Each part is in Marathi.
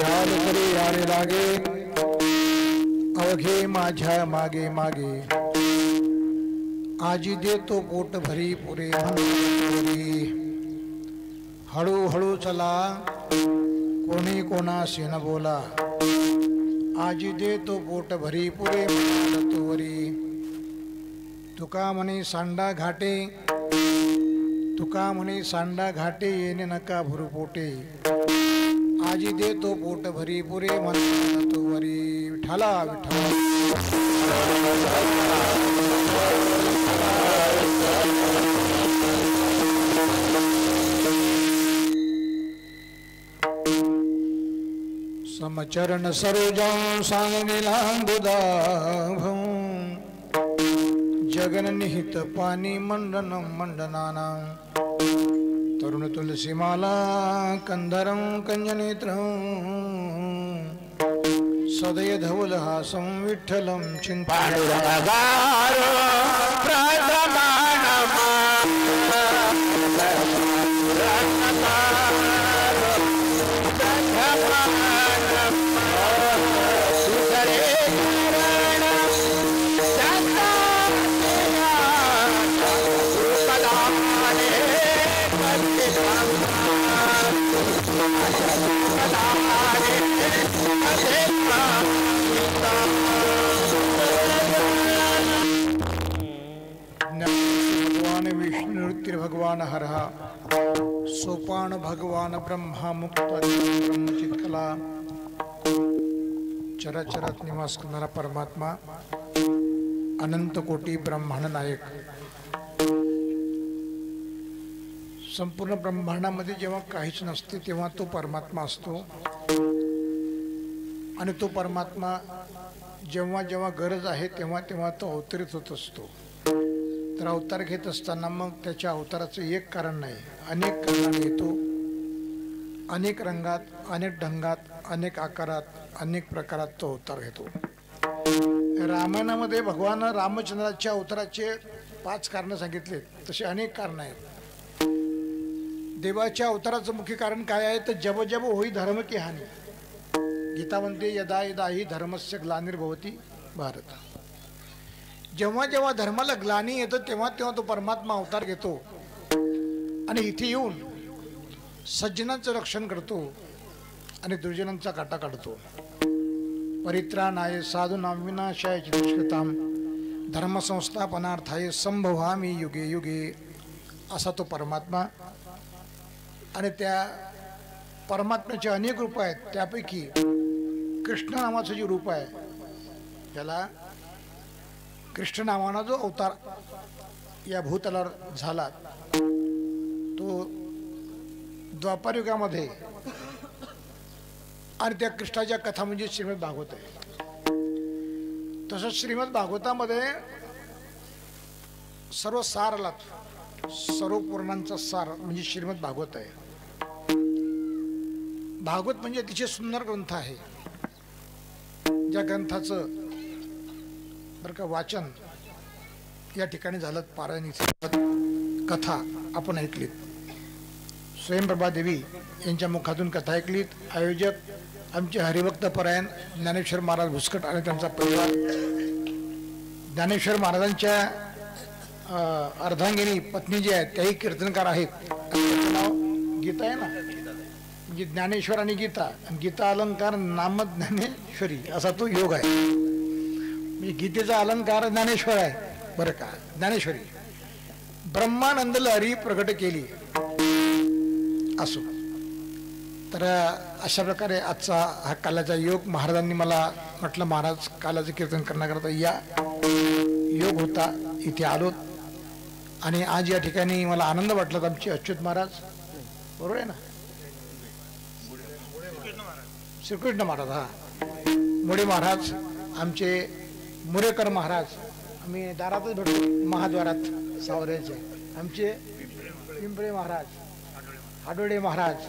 याद तरी यारे लागे अवघे माझ्या मागे मागे आजी देतो पोट भरी पुरे हळूहळू चला कोणी कोणाशी न बोला आजी देतो पोट भरी पुरे तोवरी तुका म्हणे सांडा घाटे तुका म्हणे सांडा घाटे येणे नका भुरपोटे आजी देतो पोट भरी पुरे म्हणतो वरी विठाला विठ्ठला समचरण सरोजं सांगिलांबुदा जगन निहित पाणी मंडन मंडनाना तरुण तुलसीमाला कंधरं कंजनेत्रं सदय धवल हासं विठ्ठलं भगवान विष्णु भगवान हरहा सोपान भगवान ब्रह्मा मुक्त ब्रह्मचित्कला चराचरात निवास करणारा परमात्मा अनंत कोटी ब्रह्मांड नायक संपूर्ण ब्रह्मांडामध्ये जेव्हा काहीच नसते तेव्हा तो परमात्मा असतो आणि तो परमात्मा जेव्हा जेव्हा गरज आहे तेव्हा तेव्हा तो अवतरित होत असतो तर अवतार घेत असताना मग त्याच्या अवताराचं एक कारण नाही अनेक कारणाने येतो अनेक रंगात अनेक ढंगात अनेक आकारात अनेक प्रकारात तो अवतार घेतो रामायणामध्ये भगवान रामचंद्राच्या अवताराचे 5 कारणं सांगितले तसे अनेक कारणं आहेत देवाच्या अवताराचं मुख्य कारण काय आहे तर जब जब होई धर्म की हानी गीता म्हणते यदा यदा ही धर्मस्य ग्लानिर्भवती भारत जेव्हा जेव्हा धर्माला ग्लानी येतं तेव्हा तेव्हा तो परमात्मा अवतार घेतो आणि इथे येऊन सज्जनांचं रक्षण करतो आणि दुर्जनांचा काटा काढतो परित्राणाय साधूनां विनाशाय च दुष्कृतां धर्मसंस्थापनार्थाय संभवामि युगे युगे असा तो परमात्मा आणि त्या परमात्म्याचे अनेक रूप आहेत त्यापैकी कृष्ण नावाचं जे रूप आहे त्याला कृष्ण नावाना जो अवतार या भूतलावर झाला तो द्वापार युगामध्ये आणि त्या कृष्णाच्या कथा म्हणजे श्रीमद भागवत आहे तसंच श्रीमद भागवतामध्ये सर्व सार आला सर्व पुराणांचा सार म्हणजे श्रीमद भागवत आहे भागवत म्हणजे अतिशय सुंदर ग्रंथ आहे ज्या ग्रंथाचं बरं का वाचन या ठिकाणी झालं पारायणीचं कथा आपण ऐकलीत स्वयंप्रभा देवी यांच्या मुखातून कथा ऐकलीत आयोजक आमचे हरिभक्त परायण ज्ञानेश्वर महाराज भुसकट आणि त्यांचा परिवार ज्ञानेश्वर महाराजांच्या अर्धांगिनी पत्नी जी आहेत त्याही कीर्तनकार आहेत नाव गीता आहे ना म्हणजे ज्ञानेश्वर आणि गीता गीता अलंकार नाम ज्ञानेश्वरी असा तो योग आहे म्हणजे गीतेचा अलंकार ज्ञानेश्वर आहे बरं का ज्ञानेश्वरी ब्रह्मानंद लहरी प्रकट केली असो तर अशा प्रकारे आजचा हा कालाचा योग महाराजांनी मला म्हटलं महाराज कालाचं कीर्तन करण्याकरता या योग होता इथे आलोत आणि आज या ठिकाणी मला आनंद वाटला आमचे अच्युत महाराज बरोबर आहे ना श्रीकृष्ण महाराज हा मोडे महाराज आमचे मुरेकर महाराज आम्ही दारातच भेटतो महाद्वारात सावऱ्याचे आमचे पिंपळे महाराज हाडोडे महाराज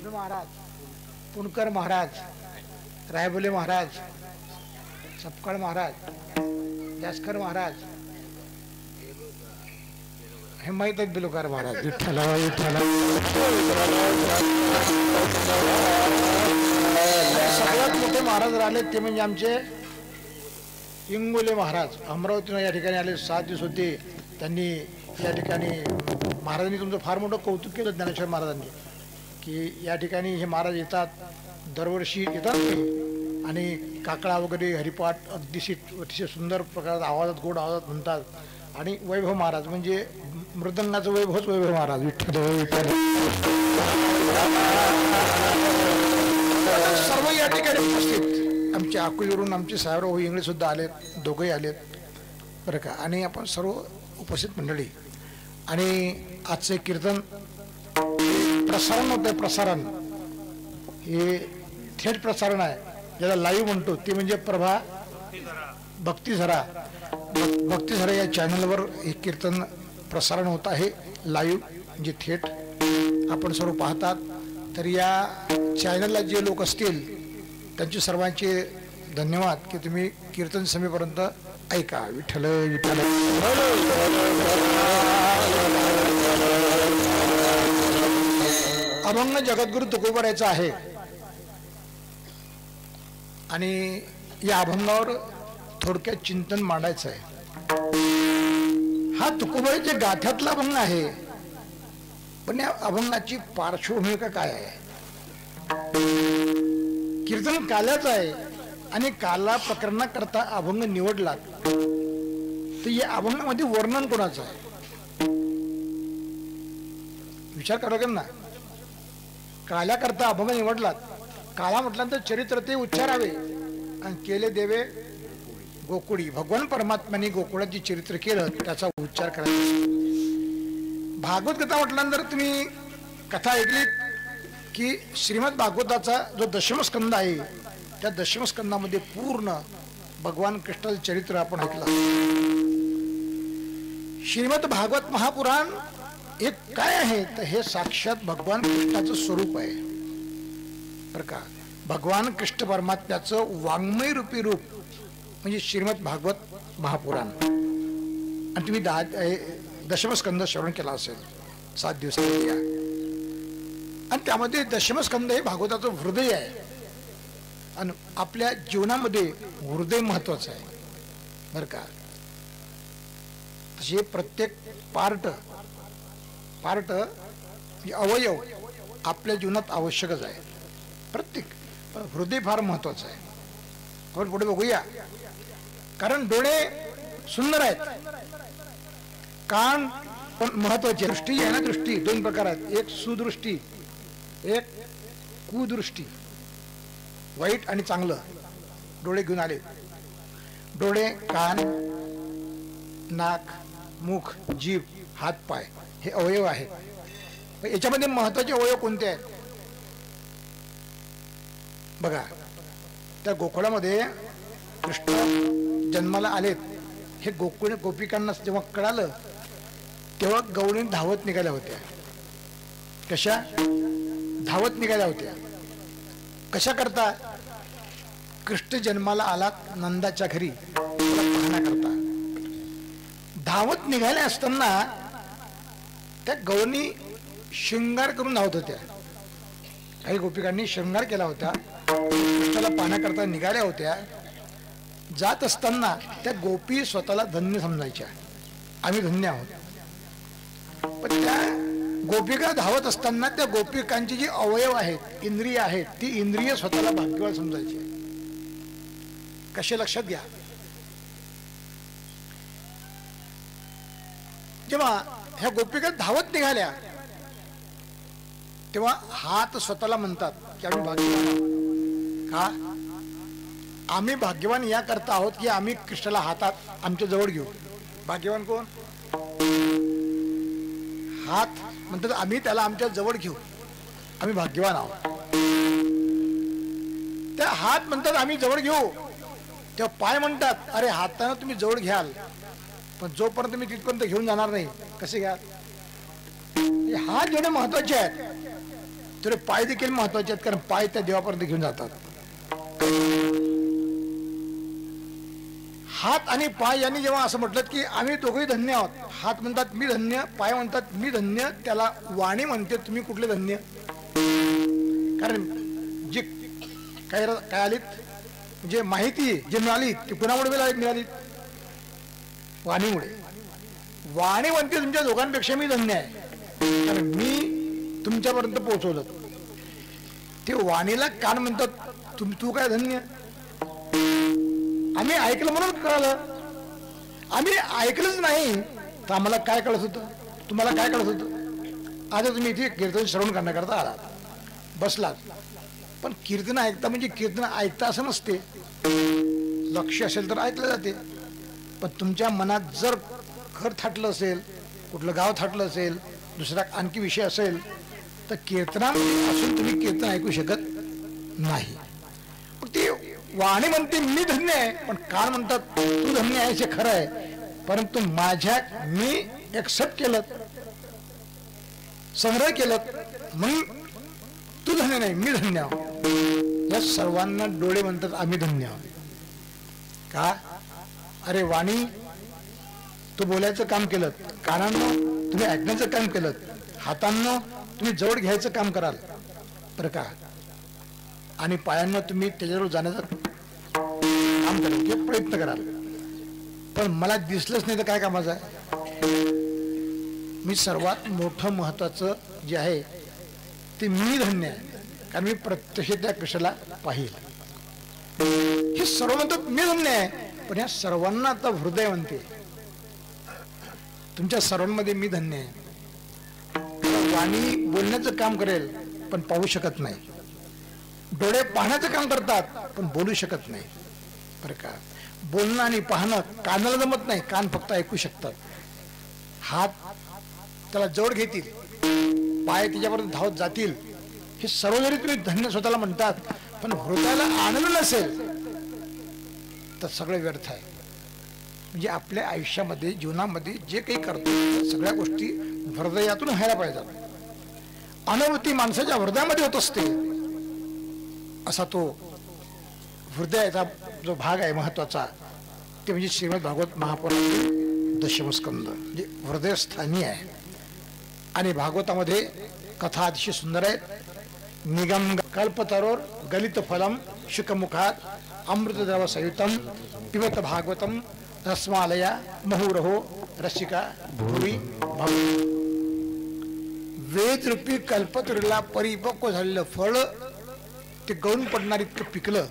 महाराज पुणकर महाराज रायबोले महाराज सपकाळ महाराज जास्कर महाराज हे माहीत आहेत बिलोकार महाराज. विठ्ठल विठ्ठल. सगळ्यात मोठे महाराज राहिले ते म्हणजे आमचे इंगोले महाराज. अमरावतीनं या ठिकाणी आले, 7 दिवस होते. त्यांनी या ठिकाणी महाराजांनी तुमचं फार मोठं कौतुक केलं ज्ञानेश्वर महाराजांनी, की या ठिकाणी हे महाराज येतात, दरवर्षी येतात ते, आणि काकडा वगैरे हरिपाठ अतिशय सुंदर प्रकारात आवाजात, गोड आवाजात म्हणतात. आणि वैभव महाराज म्हणजे मृदंगाचं वैभवच वैभव महाराज. विठ्ठल विठ्ठल. सर्व या ठिकाणी उपस्थित. आमच्या अकोल्यावरून आमचे साहेबराव इंगळे सुद्धा आलेत, दोघंही आलेत बरं का. आणि आपण सर्व उपस्थित मंडळी. आणि आजचे कीर्तन प्रसारण होतं. प्रसारण हे थेट प्रसारण आहे, ज्याला लाईव्ह म्हणतो. ते म्हणजे प्रभा भक्तिझरा. भक्तिझरा या चॅनलवर हे कीर्तन प्रसारण होत आहे लाईव्ह, म्हणजे थेट आपण सर्व पाहतात. तर या चॅनलला जे लोक असतील त्यांचे सर्वांचे धन्यवाद की तुम्ही कीर्तन समेपर्यंत ऐका. विठ्ठल विठ्ठल. अभंग जगद्गुरु तुकोबारायचा आहे आणि या अभंगावर थोडक्यात चिंतन मांडायचं आहे. हा तुकोबाराच्या गाथ्यातला अभंग आहे, पण या अभंगाची पार्श्वभूमिका काय आहे? कीर्तन काल्याचं आहे आणि काला प्रकरणाकरता अभंग निवडला, तर या अभंगामध्ये वर्णन कोणाचं आहे? विचार करा ना. काल्याकरता अभंग निवडलात, काला म्हटल्यानंतर चरित्र ते उच्चारावे आणि केले देवे गोकुळी. भगवान परमात्म्याने गोकुळाचे चरित्र केलं, त्याचा उच्चार करायचा. भागवत कथा म्हटल्यानंतर तुम्ही कथा ऐकली की श्रीमद भागवताचा जो दशमस्कंद आहे, त्या दशमस्कंदामध्ये पूर्ण भगवान कृष्णाचं चरित्र आपण ऐकलं. श्रीमद भागवत महापुराण हे काय आहे? तर हे साक्षात भगवान कृष्णाचं स्वरूप आहे बरं का. भगवान कृष्ण परमात्म्याचं वाङ्मय रूपी रूप म्हणजे श्रीमद भागवत महापुराण. आणि तुम्ही दशमस्कंद श्रवण केला असेल 7 दिवसांनी. आणि त्यामध्ये दशमस्कंद हे भागवताचं हृदय आहे. आणि आपल्या जीवनामध्ये हृदय महत्वाचं आहे बरं का. तसे प्रत्येक पार्ट अवयव आपल्या जीवनात आवश्यकच आहे प्रत्येक. हृदय फार महत्वाचं आहे. आपण पुढे बघूया. कारण डोळे सुंदर आहेत, कान पण महत्वाचे. दृष्टी आहे ना, दृष्टी 2 प्रकार आहेत. एक सुदृष्टी, एक कुदृष्टी. वाईट आणि चांगलं डोळे घेऊन आले. डोळे, कान, नाक, मुख, जीभ, हात, पाय हे अवयव आहेत. याच्यामध्ये महत्वाचे अवयव कोणते आहेत बघा. त्या गोकुळामध्ये कृष्ण जन्माला आलेत हे गोपिकांना जेव्हा कळालं तेव्हा गवळी धावत निघाल्या होत्या. कशा धावत निघाल्या होत्या? कशा करता? कृष्ण जन्माला आला नंदाच्या घरी पाहण्याकरता. धावत निघाल्या असताना त्या गवळणी शृंगार करून धावत होत्या. काही गोपिकांनी शृंगार केला होता, कृष्णाला पाहण्याकरता निघाल्या होत्या. जात असताना त्या गोपी स्वतःला धन्य समजायच्या, आम्ही धन्य आहोत. पण त्या गोपिका धावत असताना त्या गोपिकांची जी अवयव आहेत, इंद्रिय आहेत, ती इंद्रिय स्वतःला भाग्यवान समजायची. कसे लक्षात घ्या. जेव्हा ह्या गोपिका धावत निघाल्या तेव्हा हात स्वतःला म्हणतात की आम्ही भाग्यवान. का? आम्ही भाग्यवान या करता आहोत की आम्ही कृष्णाला हातात आमच्या जवळ घेऊ. भाग्यवान कोण? हात म्हणतात आम्ही त्याला आमच्या जवळ घेऊ, आम्ही भाग्यवान आहोत. त्या हात म्हणतात आम्ही जवळ घेऊ, तेव्हा पाय म्हणतात अरे हाताने तुम्ही जवळ घ्याल पण जोपर्यंत मी तिथपर्यंत घेऊन जाणार नाही. कसे घ्याल? हात जेवढे महत्वाचे आहेत तेवढे पाय देखील महत्वाचे आहेत, कारण पाय त्या देवापर्यंत घेऊन जातात. हात आणि पाय यांनी जेव्हा असं म्हटलं की आम्ही दोघंही धन्य आहोत, हात म्हणतात मी धन्य, पाय म्हणतात मी धन्य, त्याला वाणी म्हणते तुम्ही कुठले धन्य? कारण जी काय आलीत, जे माहिती जे मिळाली ती कुणामुळे मिळाली? वाणीमुळे. वाणी म्हणते तुमच्या दोघांपेक्षा मी धन्य आहे, कारण मी तुमच्यापर्यंत पोहोचवलं. ते वाणीला कान म्हणतात तू काय धन्य? आम्ही ऐकलं म्हणून कळलं, आम्ही ऐकलंच नाही तर आम्हाला काय कळत होतं? तुम्हाला काय कळत होतं? आता तुम्ही इथे कीर्तन श्रवण करण्याकरता आलात, बसलात, पण कीर्तन ऐकता म्हणजे कीर्तन ऐकता असं नसते. लक्ष असेल तर ऐकलं जाते, पण तुमच्या मनात जर घर थाटलं असेल, कुठलं गाव थाटलं असेल, दुसरा आणखी विषय असेल, तर कीर्तनामध्ये असून तुम्ही कीर्तन ऐकू शकत नाही. मग ती वाणी म्हणते मी धन्य आहे, पण कान म्हणतात तू धन्य आहे. हे खरं आहे, परंतु माझ्या मी एक्सेप्ट केलं, संग्रह केलं, म्हणून तू धन्य नाही मी धन्य आहोत. या सर्वांना डोळे म्हणतात आम्ही धन्य आहोत. का? अरे वाणी तू बोलायचं काम केलं, कानांनो तुम्ही ऐकण्याचं काम केलं, हातांनो तुम्ही जवळ घ्यायचं काम कराल बरं का, आणि पायांना तुम्ही त्याच्यावर जाण्याचं काम कराल किंवा प्रयत्न कराल. पण मला दिसलंच नाही तर काय कामाचं आहे? मी सर्वात मोठं महत्वाचं जे आहे ते मी धन्य आहे, कारण मी प्रत्यक्ष त्या कृष्णाला पाहिलं. हे सर्व म्हणतात मी धन्य आहे, पण या सर्वांना आता हृदय म्हणते तुमच्या सर्वांमध्ये मी धन्य आहे. वाणी बोलण्याचं काम करेल पण पाहू शकत नाही, डोळे पाहण्याचं काम करतात पण बोलू शकत नाही बरं का. बोलणं आणि पाहणं कानाला जमत नाही, कान फक्त ऐकू शकतात. हात त्याला जवळ घेतील, पाय त्याच्यापर्यंत धावत जातील. हे सर्व जरी तुम्ही धन्य स्वतःला म्हणतात, पण हृदयाला आनंद नसेल तर सगळं व्यर्थ आहे. म्हणजे आपल्या आयुष्यामध्ये जीवनामध्ये जे काही करतो सगळ्या गोष्टी हृदयातून व्हायला पाहिजेत. अनुभूती माणसाच्या हृदयामध्ये होत असते, असा तो हृदयाचा जो भाग आहे महत्वाचा ते म्हणजे श्रीमद भागवत महापुराणातील दशमस्कंद म्हणजे हृदयस्थानी आहे. आणि भागवतामध्ये कथा अतिशय सुंदर आहेत. निगम कल्पतरोर गलित फलम शुकमुखात अमृतद्रव संयुतम पिबत भागवतम रस्मालया मुहुरहो रसिका भूरी भाव. वेद रूपी कल्पतरूला परिपक्व झालेलं फळ ते गळून पडणार इतकं पिकलं.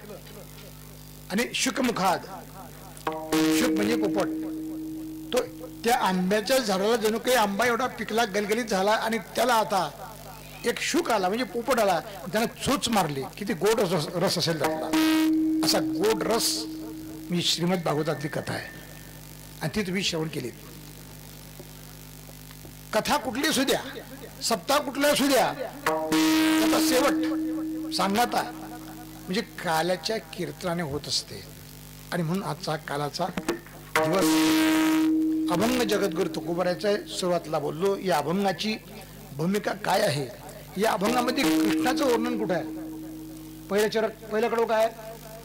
आणि शुकमुखात, शुक म्हणजे पोपट, तो त्या आंब्याच्या झाडाला जणू काही आंबा एवढा पिकला गलगलीत झाला, आणि त्याला आता एक शुक आला म्हणजे पोपट आला, त्यानं चोच मारली. किती गोड रस असेल त्यातला. असा गोड रस मी श्रीमद भागवतातली कथा आहे, आणि ती तुम्ही श्रवण केली. कथा कुठली असू द्या, सप्ताह कुठला असू द्या, त्याचा शेवट सांगता म्हणजे कालाच्या कीर्तनाने होत असते. आणि म्हणून आजचा कालाचा दिवस अभंग जगद्गुरु तुकोबारायचा सुरुवातीला बोललो. या अभंगाची भूमिका काय आहे? या अभंगामध्ये कृष्णाचं वर्णन कुठं आहे? पहिलं कडव काय?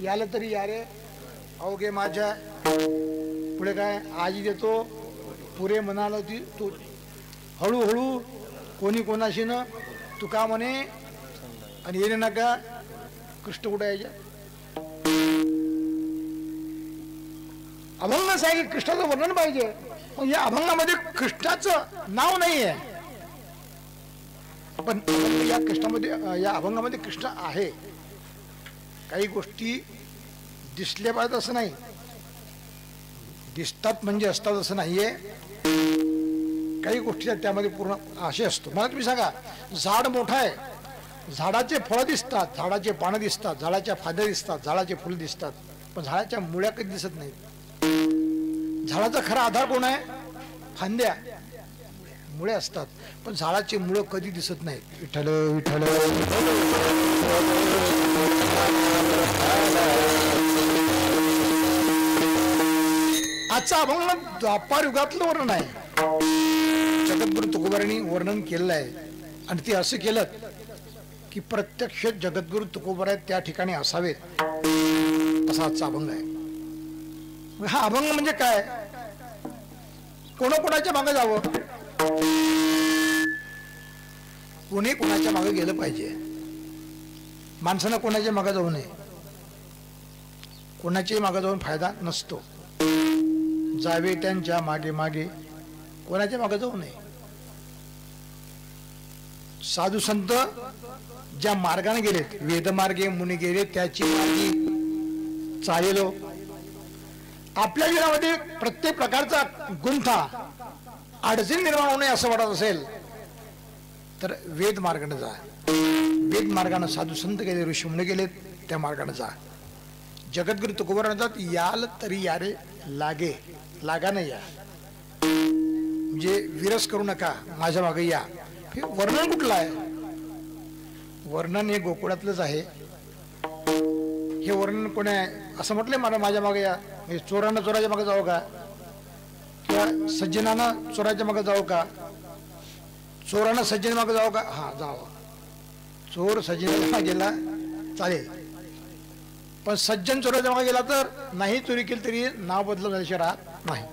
याला तरी या रे अवघे माझ्या. पुढे काय? आजी देतो पुरे म्हणाल ती तू, हळूहळू कोणी कोणाशी न तू का म्हणे, आणि येणे नका. कृष्ण कुठे यायच्या? अभंग आहे की कृष्णाचं वर्णन पाहिजे, पण या अभंगामध्ये कृष्णाचं नाव नाही आहे. पण या कृष्णामध्ये, या अभंगामध्ये कृष्ण आहे. काही गोष्टी दिसल्या पाहिजेत असं नाही, दिसतात म्हणजे असतात असं नाहीये. काही गोष्टी त्यामध्ये पूर्ण आशय असतो. मला तुम्ही सांगा, झाड मोठं आहे, झाडाचे फळं दिसतात, झाडाचे पानं दिसतात, झाडाच्या फांद्या दिसतात, झाडाचे फुलं दिसतात, पण झाडाच्या मुळ्या कधी दिसत नाहीत. झाडाचा खरा आधार कोण आहे? फांद्या, मुळे असतात, पण झाडाचे मुळं कधी दिसत नाहीत. विठ्ठल विठ्ठल. आजचा अभंग द्वापार युगातलं वर्णन आहे. जगद्गुरु तुकोबारांनी वर्णन केलेलं आहे, आणि ते असं केलं की प्रत्यक्ष जगद्गुरु तुकोबाराय त्या ठिकाणी असावेत, असा आजचा अभंग आहे. हा अभंग म्हणजे काय? कोणाच्या मागे जावं, कोणी कोणाच्या मागे गेलं पाहिजे. माणसानं कोणाच्या मागे जाऊ नये. कोणाच्याही मागे जाऊन फायदा नसतो. जावे त्यांच्या मागे मागे, कोणाच्या मागे जाऊ नये. साधू संत ज्या मार्गाने गेलेत, वेदमार्गे मुनी गेले त्याची मार्गी चालेलो. आपल्या जीवनामध्ये प्रत्येक प्रकारचा गुंथा अडचणी निर्माण होऊ नये असं वाटत असेल तर वेद मार्गाने जा. वेद मार्गाने साधू संत गेले, ऋषीमुनी गेलेत, त्या मार्गाने जा. जगद्गुरु तुकोबा म्हणतात, याल तरी या रे लागे, लागाने या. म्हणजे विरस करू नका, माझ्या मागे या. हे वर्णन कुठलं आहे? वर्णन हे गोकुळातलंच आहे. हे वर्णन कोणी आहे असं म्हटलंय मला माझ्या मागे या? चोरानं चोराच्या मागे जावं का? किंवा सज्जनानं चोराच्या मागे जावं का? चोरानं सज्जन मागे जावं का? हा जावं. चोर सज्जनाच्या मागे गेला चालेल, पण सज्जन चोराच्या मागे गेला तर नाही. चोरी केली तरी नाव बदलून झाल्याशिवाय राहत नाही.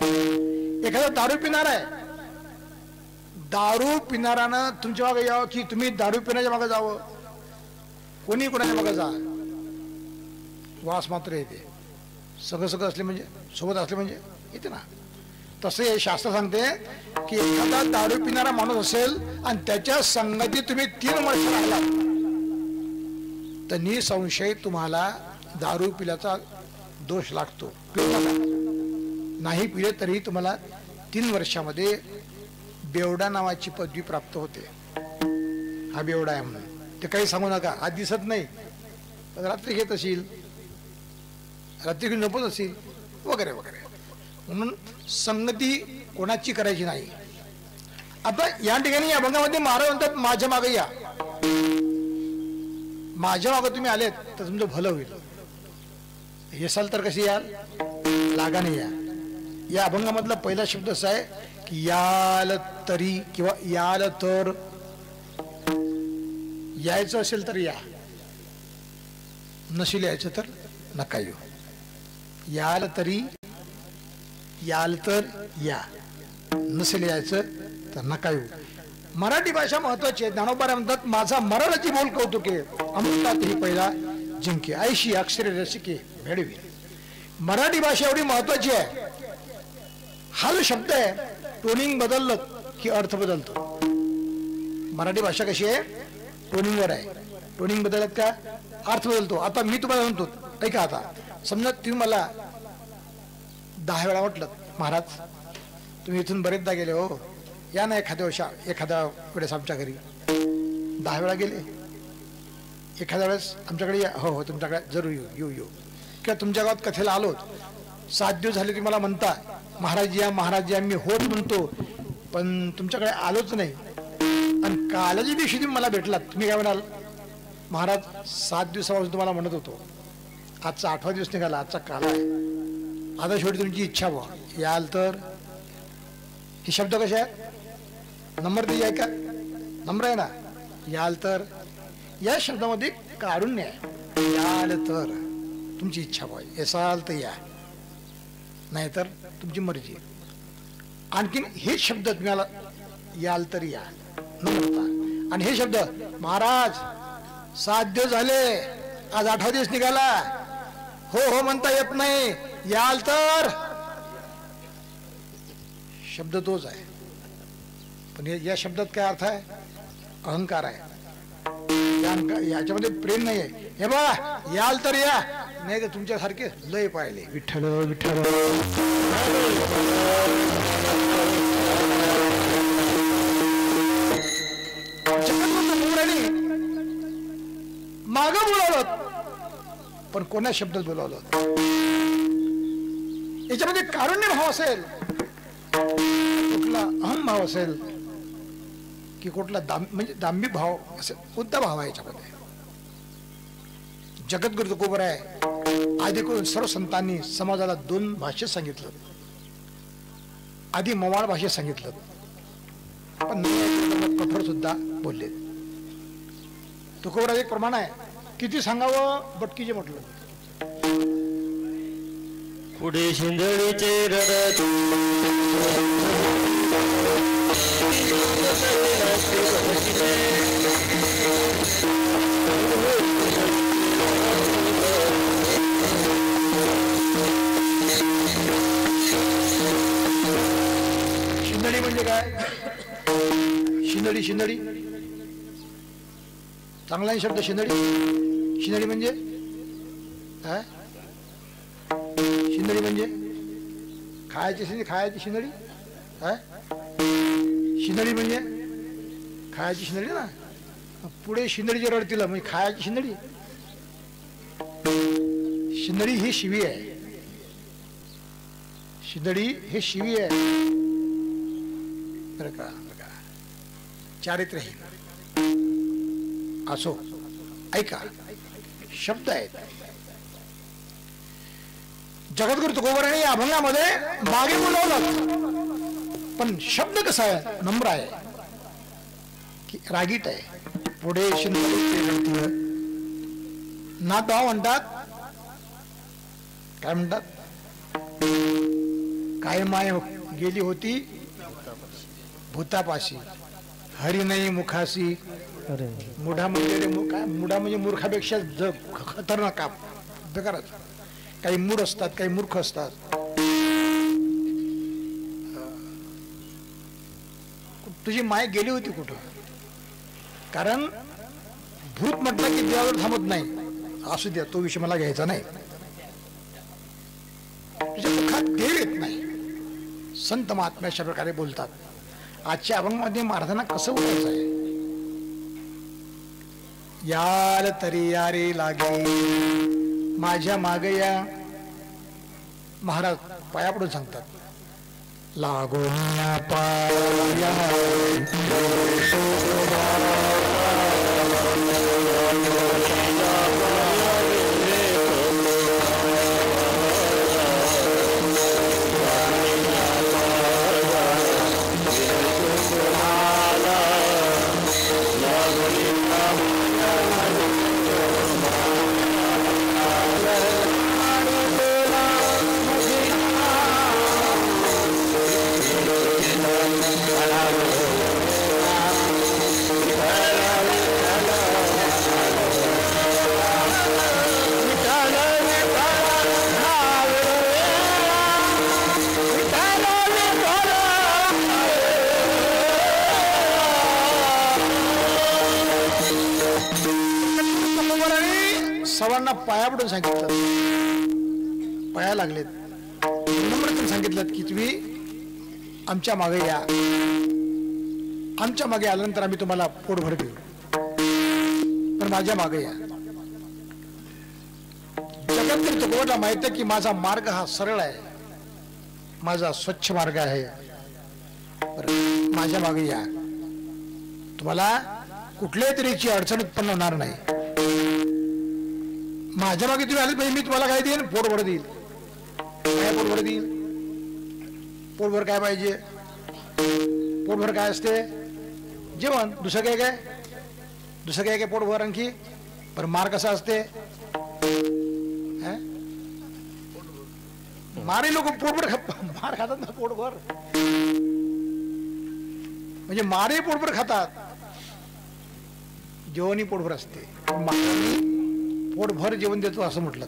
एखादा दारू पिणार आहे, दारू पिणारानं तुमच्या मागे यावं की तुम्ही दारू पिण्याच्या मागे जावं? कोणी कोणाच्या मागे जा, वास मात्र येते. सगळं असले म्हणजे, सोबत असले म्हणजे येते ना. तसे हे शास्त्र सांगते की एखादा दारू पिणारा माणूस असेल आणि त्याच्या संगतीत तुम्ही 3 वर्ष राहिला तर निसंशय तुम्हाला दारू पिल्याचा दोष लागतो. पिऊ नका. नाही पिले तरी तुम्हाला 3 वर्षामध्ये बेवडा नावाची पदवी प्राप्त होते. हा बेवडा आहे म्हणून. ते काही सांगू नका. आज दिसत नाही, रात्री घेत असेल, रात्री घेऊन झोपत असेल वगैरे वगैरे. म्हणून संगती कोणाची करायची नाही. आता या ठिकाणी या अभंगामध्ये महाराज म्हणतात, माझ्या मागे या. माझ्या मागे तुम्ही आलेत तर तुमचं भलं होईल. येसाल तर कशी याल? लागाने या. या अभंगामधला पहिला शब्द असा आहे की याल तरी किंवा याल तर. यायचं असेल तर या, नसेल यायचं तर नका येऊ. याल तरी, याल तर या, नसेल यायचं तर नका येऊ. मराठी भाषा महत्वाची आहे. ज्ञानोबा म्हणतात, माझा मराठी बोल कौतुके, अमृतात ही पहिला जिंके, ऐशी अक्षरे रसिके भेडवी. मराठी भाषा एवढी महत्वाची आहे. हा जो शब्द आहे, टोनिंग बदललं की अर्थ बदलतो. मराठी भाषा कशी आहे? टोनिंगवर आहे. टोनिंग बदलत का अर्थ बदलतो. आता मी तुम्हाला म्हणतो, ऐका. आता समजा तुम्ही मला 10 वेळा म्हटलं, महाराज तुम्ही इथून बरेचदा गेले हो, या ना एखाद्या वेळेस आमच्या घरी. 10 वेळा गेले, एखाद्या वेळेस आमच्याकडे या. हो हो तुमच्याकडे जरूर येऊ. किंवा तुमच्या गावात कथेला आलो, 7 दिवस झाले तुम्ही मला म्हणता महाराज या महाराज या. मी होत म्हणतो पण तुमच्याकडे आलोच नाही. आणि कालच्या दिवशी तुम्ही मला भेटलात, तुम्ही काय म्हणाल? महाराज 7 दिवसापासून तुम्हाला म्हणत होतो, आजचा 8वा दिवस निघाला, आजचा काल आहे, आता शेवटी तुमची इच्छा व्हा, याल तर. हे शब्द कसे आहेत? नम्र आहे का? नम्र आहे ना? याल तर. या शब्दामध्ये कारुण्य आहे. याल तर तुमची इच्छा व्हा, येसाल तर या, नाहीतर तुमची मर्जी. आणखीन हे शब्द तुम्हाला याल तर या, नम्रता. आणि हे शब्द, महाराज 7 दिवस झाले, आज 8वा दिवस निघाला, हो हो म्हणता येत नाही, याल तर. शब्द तोच आहे, पण या शब्दात काय अर्थ आहे? अहंकार आहे. याच्यामध्ये प्रेम नाही आहे. हे बा याल तर या, नाही तर तुमच्यासारखे लय पाहिले. विठ्ठल विठ्ठल. माग बोलावलं, पण कोणा शब्दात बोलावलं? याच्यामध्ये कारुण्य भाव असेल, कुठला अहम भाव असेल, की कुठला म्हणजे दांभिक भाव असेल, कोणता भाव आहे याच्यामध्ये? जगद्गुरु तुकोबा आहे आधी करून सर्व संतांनी समाजाला 2 भाषेत सांगितलं. आधी मवाळ भाषेत सांगितलं, पण कठोर सुद्धा बोलले. तुकोबा एक प्रमाण आहे, किती सांगावं बटकीचे म्हटलं. पुढे शिंदळीचे रडत शिंदडी म्हणजे काय? शिंदडी शिंदडी चांगला आहे शब्द. शिंदडी शिंदडी म्हणजे काय? शिंदडी म्हणजे खायची शिंदडी. खायची शिंदडी काय? शिंदडी म्हणजे खायची शिंदडी ना. पुढे शिंदडीची रडतील म्हणजे खायची शिंदडी. शिंदडी ही शिवी आहे. शिंदडी हे शिवी आहे बरं का. चारित्र्यहीन असो. ऐका शब्द आहेत. जगद्गुरु तुकोबराने या अभंगामध्ये मागे बोलवलं पण शब्द कसा आहे? नम्र आहे की रागीट आहे. पुढे शिंदे नाथभाव म्हणतात. काय म्हणतात? काय माय गेली होती भूतापाशी हरी नाही मुखाशी. मुढा म्हणजे मुढा म्हणजे मूर्खापेक्षा खतरनाक बेकारच. काही मूढ असतात, काही मूर्ख असतात. तुझी माय गेली होती कुठं? कारण भूत म्हटलं की देवावर थांबत नाही. असू द्या, तो विषय मला घ्यायचा नाही. तुझ्या मुखात देव येत नाही. संत महात्म्या अशा प्रकारे बोलतात. आजच्या अभंगामध्ये महाराजांना कसं बोलायचं आहे? याल तरी यारे लागे माझ्या मागे या. महाराज पाया पडून सांगतात लागून पाया सर्वांना पाया पडून सांगितलं. पाया लागलेत. नम्रतेने सांगितलं की तुम्ही आमच्या मागे या. आमच्या मागे आल्यानंतर आम्ही तुम्हाला पोटभर देऊ, पण माझ्या मागे या. जगद्गुरु तुकोबराला माहित आहे की माझा मार्ग हा सरळ आहे, माझा स्वच्छ मार्ग आहे. माझ्या मागे या. तुम्हाला कुठल्याही तऱ्हेची अडचण उत्पन्न होणार नाही. माझ्या मागे तुम्ही आले पाहिजे. मी तुम्हाला काय देईन? पोटभर देईल. काय पोटभर देईल? पोटभर काय पाहिजे? पोटभर काय असते? जेवण. दुसरं काय काय? दुसरं काय काय पोटभर आणखी? पण मार कसा असते? मारे लोक पोटभर मार खातात ना. पोटभर म्हणजे मारे पोटभर खातात. जेवणही पोटभर असते. पोटभर जेवण देतो असं म्हटलं.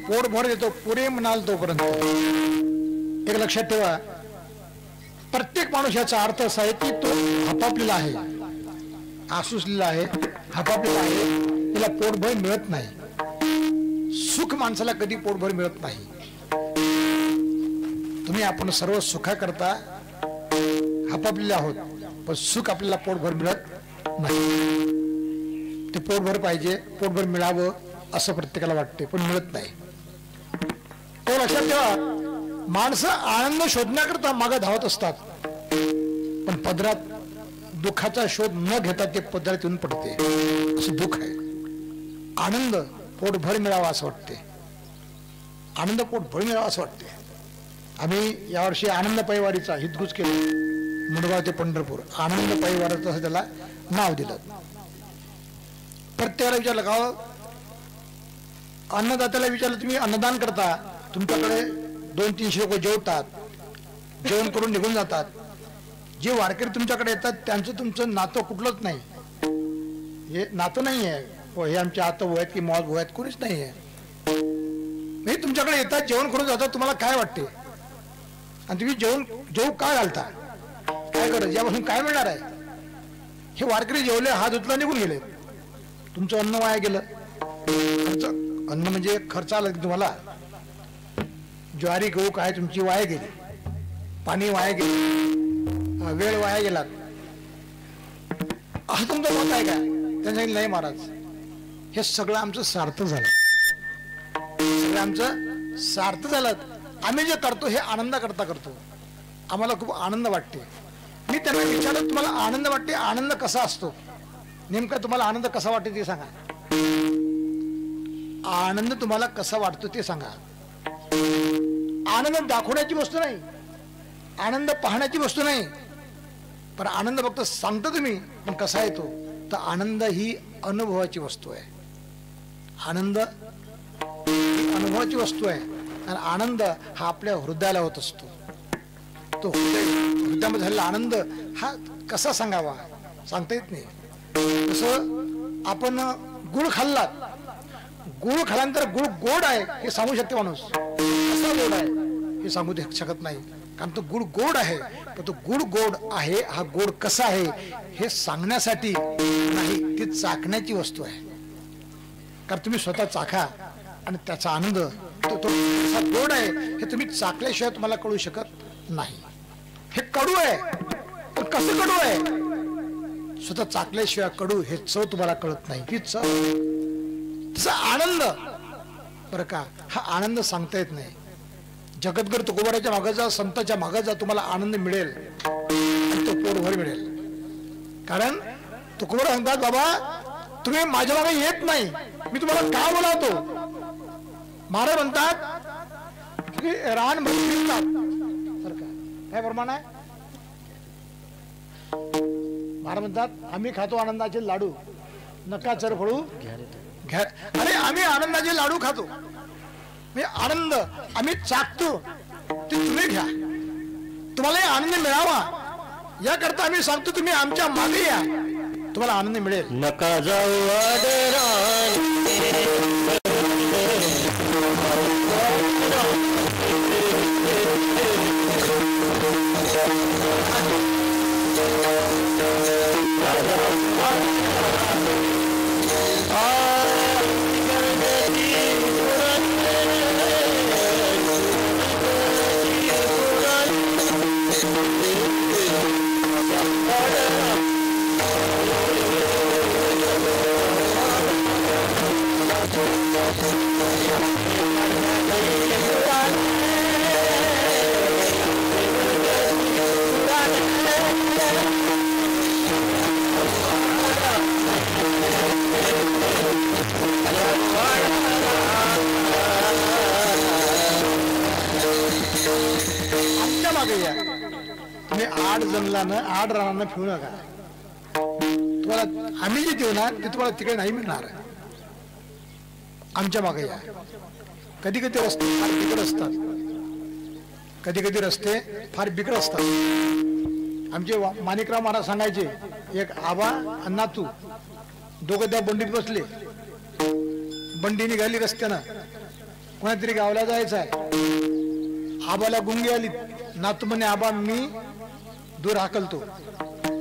पोट भर देतो पुरे म्हणाल तोपर्यंत. एक लक्षात ठेवा, प्रत्येक माणूस याचा अर्थ असा आहे की तो हपापलेला आहे, आसुसलेला आहे, हपापलेला आहे. त्याला पोटभर मिळत नाही. सुख माणसाला कधी पोटभर मिळत नाही. तुम्ही आपण सर्व सुखा करता हपापलेले आहोत, पण सुख आपल्याला पोटभर मिळत नाही. ते पोटभर पाहिजे, पोटभर मिळावं असं प्रत्येकाला वाटते, पण मिळत नाही. तो लक्षात ठेवा, माणसं आनंद शोधण्याकरता मागे धावत असतात, पण पदरात दुःखाचा शोध न घेता ते पदरात येऊन पडते. असं दुःख आहे. आनंद पोटभर मिळावा असं वाटते, आनंद पोटभर मिळावा असं वाटते. आम्ही यावर्षी आनंद पैवारीचा हितगुज केला, मुंडगाव ते पंढरपूर आनंद पैवाराचं असं त्याला नाव दिलं. प्रत्येकाला विचारलं का, अन्नदात्याला विचारलं तुम्ही अन्नदान करता, तुमच्याकडे 200-300 लोक जेवतात, जेवण करून निघून जातात. जे वारकरी तुमच्याकडे येतात त्यांचं तुमचं नातं कुठलंच नाही, हे नातं नाही आहे. हे आमचे आता भाऊ आहेत की मॉज भाऊ आहेत, कोणीच नाही आहे. हे तुमच्याकडे येतात, जेवण करून जातात, तुम्हाला काय वाटते, आणि तुम्ही जेवू का घालता, काय करत, यापासून काय मिळणार आहे. हे वारकरी जेवले, हात धुतला, निघून गेले, तुमचं अन्न वाया गेलं. अन्न म्हणजे खर्च आला की तुम्हाला, ज्वारी गहू काय तुमची वाया गेली, पाणी वाया गेलं, वेळ वाया गेला, असं तुमचं मत आहे का. त्यांनी सांगितलं नाही महाराज, हे सगळं आमचं सार्थ झालं, सगळं आमचं सार्थ झालं. आम्ही जे करतो हे आनंद करता करतो, आम्हाला खूप आनंद वाटते. मी त्यांना विचारलं, तुम्हाला आनंद वाटते, आनंद कसा असतो, नेमका तुम्हाला आनंद कसा वाटते ते सांगा. आनंद तुम्हाला कसा वाटतो ते सांगा. आनंद दाखवण्याची वस्तू नाही, आनंद पाहण्याची वस्तू नाही, पण आनंद फक्त सांगतो तुम्ही, पण कसा येतो, तर आनंद ही अनुभवाची वस्तू आहे. आनंद ही अनुभवाची वस्तू आहे, आणि आनंद हा आपल्या हृदयाला होत असतो. तो हृदयामध्ये झालेला आनंद हा कसा सांगावा, सांगता येत नाही. तसं आपण गुळ खाल्लात, गुळ खाल्यानंतर गुळ गोड आहे हे सांगू शकते माणूस, कसा गोड आहे हे सांगू शकत नाही, कारण तो गुळ गोड आहे. पण तो गुळ गोड आहे, हा गोड कसा आहे हे सांगण्यासाठी नाही, ती चाखण्याची वस्तू आहे. कारण तुम्ही स्वतः चाखा आणि त्याचा आनंद तो कसा गोड आहे हे तुम्ही चाखल्याशिवाय तुम्हाला कळू शकत नाही. हे कडू आहे, पण कसं कडू आहे, स्वतः चाखल्याशिवाय कडू हे चव तुम्हाला कळत नाही. ही चव, तसा आनंद बरं का, हा आनंद सांगता येत नाही. जगद्गुरु तुकोबाराच्या मागे जा, संतांच्या मागे जा, तुम्हाला आनंद मिळेल आणि तो पोटभर मिळेल. कारण तुकोबार सांगतात, बाबा तुम्ही माझ्या मागे येत नाही, मी तुम्हाला का बोलावतो. महाराज म्हणतात की रान बरं का, काय प्रमाण आहे. महाराज म्हणतात आम्ही खातो आनंदाचे लाडू, नका चरफळू घ्या. अरे आम्ही आनंदाचे लाडू खातो, मी आनंद आम्ही चाकतो, ते तुम्ही घ्या, तुम्हाला आनंद मिळावा याकरता आम्ही सांगतो, तुम्ही आमच्या मागे या, तुम्हाला आनंद मिळेल. नका जाऊ तुम्ही आड जंगलानं आड रानानं फिरू नका, तुम्हाला आम्ही जे देणार ते तुम्हाला तिकडे नाही मिळणार. आमच्या मागे या. कधी कधी रस्ते फार बिकट असतात, कधी कधी रस्ते फार बिकट असतात. आमचे माणिकराव महाराज सांगायचे, एक आबा आणि नातू दोघं त्या बंडीत बसले, बंडी निघाली रस्त्यानं, कोणातरी गावाला जायचं आहे. आबाला गुंगी आली, नातू म्हणे आबा मी दूर हाकलतो,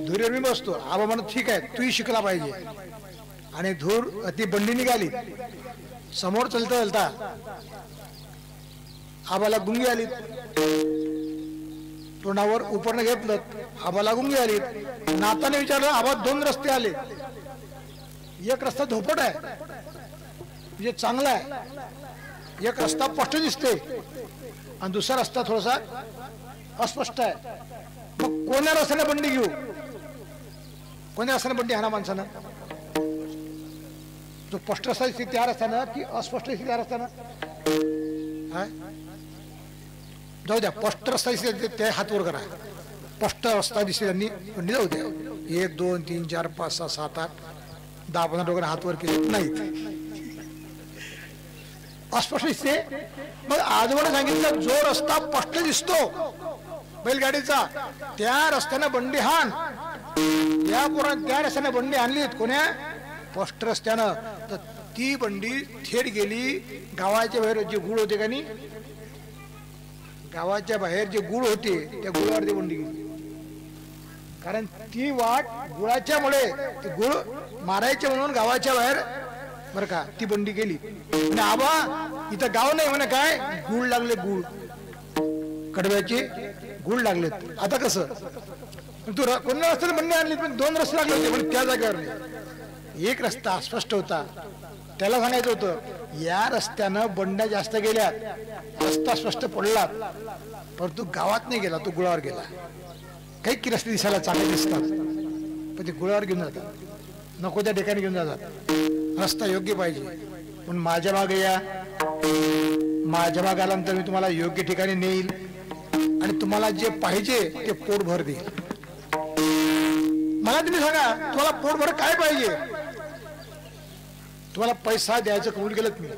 धुरीवर मी बसतो. आबा म्हणत ठीक आहे, तूही शिकला पाहिजे. आणि धूर ती बंडी निघाली, समोर चलता चलता आबाला गुंगी आली, तोंडावर उपरणं घेतलं, आबा लागून गेली. नाताने विचारलं, आबा 2 रस्ते आले, एक रस्ता धोपट आहे म्हणजे चांगला आहे, एक रस्ता स्पष्ट दिसते आणि दुसरा रस्ता थोडासा अस्पष्ट आहे. मग कोण्या रस्त्याने बंडी घेऊ? कोण्या रस्त्याने बंडी हाना माणसानं? जो स्पष्ट रस्ता दिसते त्या रस्त्यानं की अस्पष्ट दिसते त्या रस्त्यानं? जाऊ द्या, स्पष्ट रस्ता दिसते ते हात वर करा. स्पष्ट रस्ता दिसते त्यांनी बंडी जाऊ द्या. 1 2 3 4 5 6 7 8 10 15 लोकांना हात वर केले नाहीत, अस्पष्ट दिसते. मग आजोबाने सांगितलं, जो रस्ता स्पष्ट दिसतो बैलगाडीचा त्या रस्त्याने बंडी हाण. या पोरांनी त्या रस्त्याने बंडी आणलीत, कोण्या स्पष्ट रस्त्यानं, तर ती बंडी थेट गेली गावाच्या बाहेर. जे गुळ होते का नाही, गावाच्या बाहेर जे गुळ होते त्या गुळावर ती बंडी गेली. कारण ती वाट गुळाच्यामुळे, ते गुळ मारायचे म्हणून गावाच्या बाहेर बरं का ती बंडी गेली. आणि आबा इथं गाव नाही म्हणे, काय गुळ लागले, गुळ कडव्याचे गुळ लागलेत. आता कसं तू कोणत्या रस्त्याने बंडी आणली? पण 2 रस्ते लागले होते, पण त्या जागेवर नाही. एक रस्ता अस्पष्ट होता, त्याला सांगायचं होतं या रस्त्यानं बंड्या जास्त गेल्या, रस्ता स्पष्ट पडला, परंतु गावात नाही गेला, तो गुळावर गेला. काही की रस्ते दिसायला चांगले दिसतात पण ते गुळावर घेऊन जातात, नको त्या ठिकाणी घेऊन जातात. रस्ता योग्य पाहिजे. पण माझ्या मागे या, माझ्या मागे आल्यानंतर मी तुम्हाला योग्य ठिकाणी नेईल आणि तुम्हाला जे पाहिजे ते पोटभर देईल. मला तुम्ही सांगा, तुम्हाला पोटभर काय पाहिजे? तुम्हाला पैसा द्यायचं कबूल केलं मी,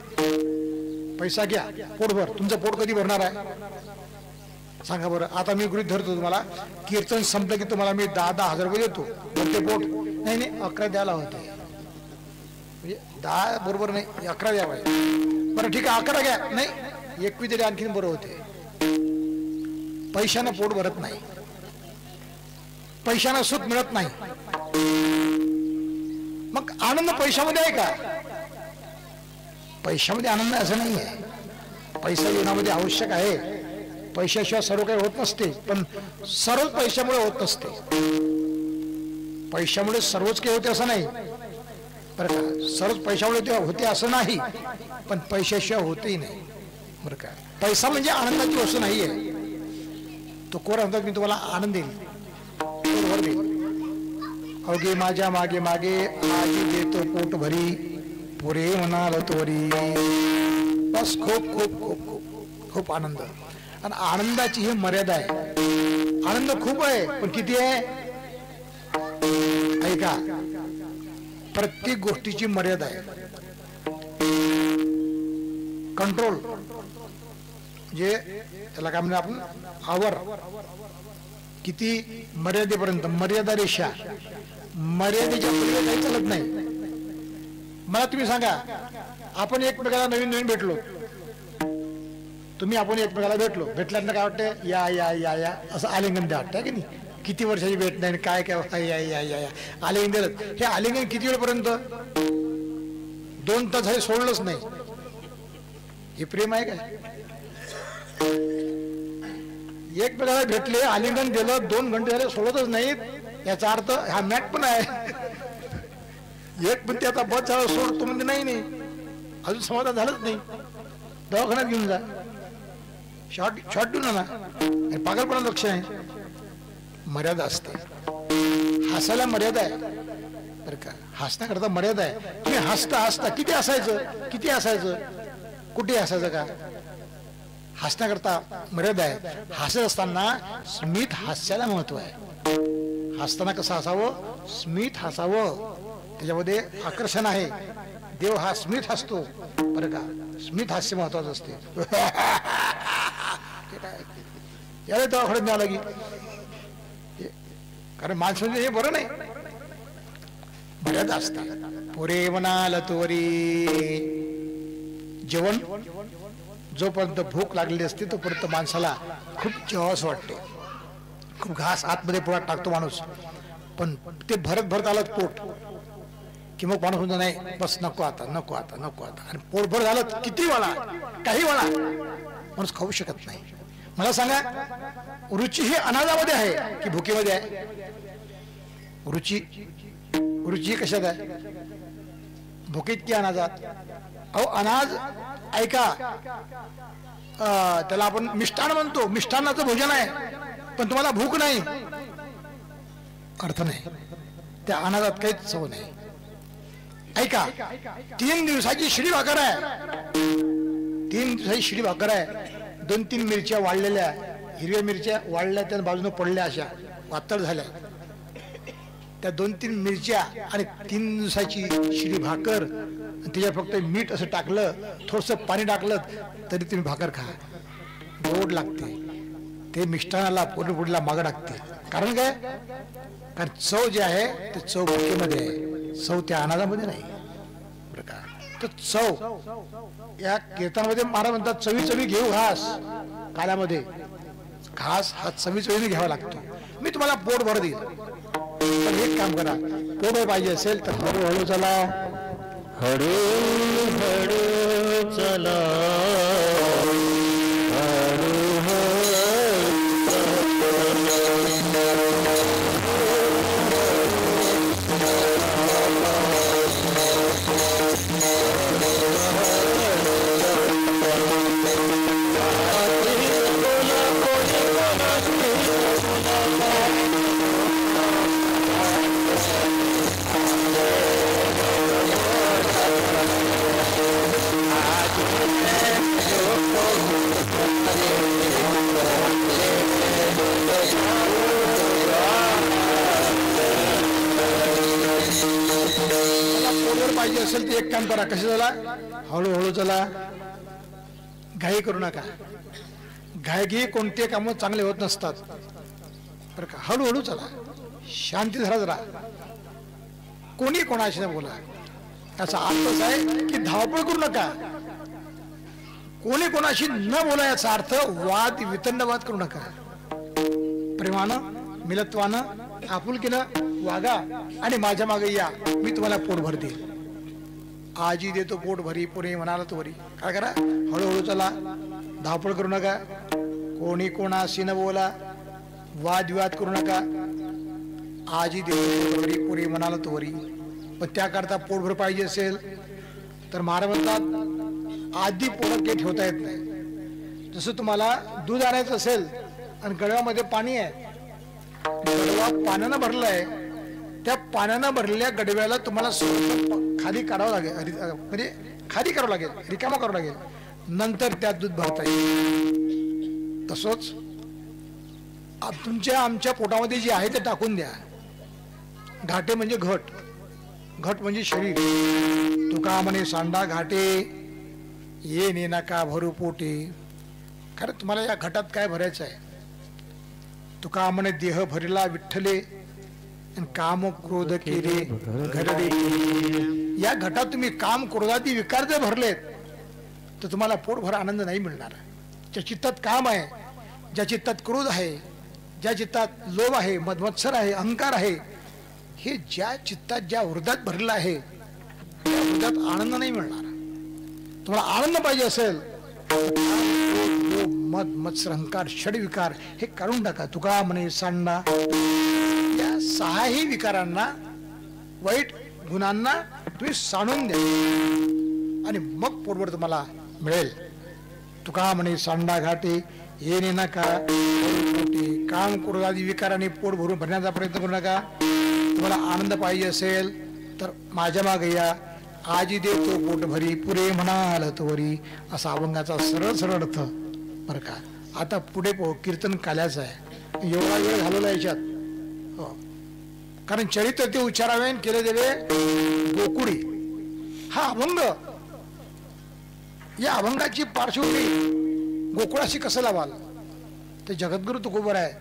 पैसा घ्या, पोटभर. तुमचं पोट कधी भरणार आहे सांगा बरं? आता मी गृहीत धरतो तुम्हाला, कीर्तन संपलं की तुम्हाला मी 10-10 हजार रुपये देतो, ते पोट नाही नाही 11 द्यायला होते, म्हणजे 10 बरोबर नाही, 11 द्या पाहिजे. बरं ठीक आहे 11 घ्या, नाही 21 तरी आणखीन बरं होते. पैशानं पोट भरत नाही, पैशानं सुख मिळत नाही. मग आनंद पैशामध्ये आहे का? पैशामध्ये आनंद असं नाही आहे. पैसा जीवनामध्ये आवश्यक आहे, पैशाशिवाय सर्व काही होत नसते, पण सर्व पैशामुळे होत नसते. पैशामुळे सर्वच काही होते असं नाही बरं का. सर्वच पैशामुळे होते असं नाही, पण पैशाशिवाय होतेही नाही बरं का. पैसा म्हणजे आनंदाची वस्तू नाही आहे. तो कोण म्हणतात, मी तुम्हाला आनंद देईल, भर देईल. अवघे माझ्या मागे मागे आजी देतो पोट भरी, पुरे म्हणाल तोरी. बस खूप खूप खूप खूप खूप आनंद. आणि आनंदाची ही मर्यादा आहे. आनंद खूप आहे पण किती आहे ऐका, प्रत्येक गोष्टीची मर्यादा आहे. कंट्रोल म्हणजे त्याला काय म्हणजे आपण आवर, किती मर्यादेपर्यंत, मर्यादा रेषा, मर्यादेच्या पुढे काही चालत नाही. मला तुम्ही सांगा, आपण एकमेकाला नवीन नवीन भेटलो, तुम्ही आपण एकमेकाला भेटल्यानंतर काय वाटतं, या या या या असं आलिंगन द्या वाटतं की नाही. किती वर्षाची भेट नाही, काय काय या या या या आलिंगन दिलं. हे आलिंगन किती वेळपर्यंत? 2 तास झाले सोडलंच नाही. हे प्रेम आहे काय? एकमेकाला भेटले, आलिंगन दिलं, 2 घंटे झाले सोडतच नाहीत, याचा अर्थ हा मॅट पण आहे. एक पण ते आता बस झालं सोडतो म्हणजे नाही, अजून समाधान झालंच नाही, दवाखान्यात घेऊन जा, शॉर्ट देऊ ना. पागलपणा लक्ष आहे. मर्यादा असते. हसायला मर्यादा आहे बरं का, हसण्याकरता मर्यादा आहे. तुम्ही हसता किती हसायचं, कुठे हसायचं का? हसण्याकरता मर्यादा आहे. हसत असताना स्मित हास्याला महत्व आहे. हसताना कसं हसावं? स्मित हसावं, त्याच्यामध्ये आकर्षण आहे. देव हा स्मित हसतो बरं का, स्मित हास्य महत्वाचं असते. याला दवाखान्यात न्यावं लागेल, कारण माणसं हे बरं नाही. मर्यादा असतात. पुरे म्हणाल तोरी. जेवण जोपर्यंत भूक लागलेली असते तोपर्यंत माणसाला खूप जेवावंसं वाटते, खूप घास आतमध्ये पोटात टाकतो माणूस. पण ते भरत आलं पोट की मग माणूस म्हणतो नाही बस नको आता. आणि पोटभर झालं किती वेळा, काही वेळा माणूस खाऊ शकत नाही. मला सांगा, रुची ही अनाजामध्ये आहे की भुकेमध्ये आहे? रुची कशात आहे? भुकेत की अनाजात? अहो अनाज ऐका, त्याला आपण मिष्टान म्हणतो, मिष्टान्नाचं भोजन आहे, पण तुम्हाला भूक नाही, अर्थ नाही, त्या अनाजात काहीच चव नाही. ऐका, 3 दिवसाची शिडी भाकर आहे, 3 दिवसाची शिडी भाकर आहे, 2-3 मिरच्या वाळलेल्या, हिरव्या मिरच्या वाळल्या, त्या बाजूने पडल्या, अशा वातळ झाल्या, त्या 2-3 मिरच्या आणि 3 दिवसाची शिडी भाकर, त्याच्यात फक्त मीठ असं टाकलं, थोडस पाणी टाकलं तरी तुम्ही भाकर खा, गोड लागते. ते मिष्टानाला पोटपुडीला मागं लागते. कारण काय? कारण चव जे आहे ते चव भुकेमध्ये आहे, चव त्या अनाजामध्ये नाही. बरं का? तर चव या कीर्तनामध्ये महाराज म्हणतात, चवी चवी घेऊ घास, काल्यामध्ये घास हा चवी चवीने घ्यावा लागतो. मी तुम्हाला पोट भर देईल, पण एक काम करा, पोट पाहिजे असेल तर हळूहळू चला, हळूहळू चला, पाहिजे असेल ते एक काम करा, कसं झाला, हळूहळू चला, घाई करू नका. घाई कोणते काम चांगले होत नसतात. बरं का? हळूहळू चला, शांती धरा जरा, कोणी कोणाशी न बोला. याचा अर्थ आहे की धावपळ करू नका, कोणी कोणाशी न बोला, याचा अर्थ वाद वितंडवाद करू नका. प्रेमानं, मिलत्वानं, आपुलकीनं वागा आणि माझ्या मागे या, मी तुम्हाला पोटभर देईल. आजी देतो पोट भरी, पुणे म्हणाला तो भरी. काय करा, हळूहळू चला, धावपळ करू नका, कोणी कोणाशी न बोला, वादविवाद करू नका. आजी देतो पोट भरी, पुणे म्हणाला तो भरी. पण त्याकरता पोटभर पाहिजे असेल तर महाराज म्हणतात, आधी पोटात काही ठेवता येत नाही. जसं तुम्हाला दूध आणायचं असेल आणि गडव्यामध्ये पाणी आहे, गडवा पाण्यानं भरला आहे, त्या पाण्यानं भरलेल्या गडव्याला तुम्हाला खाली काढावं लागेल, म्हणजे खाली करावं लागेल, रिकामा करावं लागेल, नंतर त्यात दूध भरता येईल. तसंच तुमच्या आमच्या पोटामध्ये जे आहे ते टाकून द्या. घाटे म्हणजे घट, घट म्हणजे शरीर. तुका म्हणे सांडा घाटे, ये ने नका भरू पोटे. खरं तुम्हाला या घटात काय भरायचं आहे? तुका म्हणे देह भरला विठ्ठले, काम क्रोध केले घरडे. या घटात तुम्ही काम क्रोधादी विकार जर भरलेत तर तुम्हाला पोटभर आनंद नाही मिळणार. ज्या चित्तात काम आहे, ज्या चित्तात क्रोध आहे, ज्या चित्तात लोभ आहे, मदमत्सर आहे, अहंकार आहे, हे ज्या चित्तात ज्या हृदयात भरलेलं आहे त्या हृदयात आनंद नाही मिळणार. तुम्हाला आनंद पाहिजे असेल तर मद मत्सर अहंकार षडविकार हे काढून टाका. तुका म्हणे सांडा, या 6ही विकारांना, वाईट गुणांना तुम्ही सांडून द्या आणि मग पोटभर तुम्हाला मिळेल. तुका म्हणे सांडा घाटे, येणे नका काम क्रोधादी विकाराने पोट भरून भरण्याचा प्रयत्न करू नका. तुम्हाला आनंद पाहिजे असेल तर माझ्या मागे या, आजी देतो पोट भरी, पुरे म्हणाल तोरी. असा अभंगाचा सरळ सरळ अर्थ. बरं का? आता पुढे कीर्तन काल्याचं आहे, एवढा वेळ घालवला याच्यात. हो, कारण चरित्र ते उच्चारावे केले देवे गोकुळी. हा अभंग, या अभंगाची पार्श्वभूमी गोकुळाशी कसं लावाल? ते जगद्गुरु तुकोबर आहे.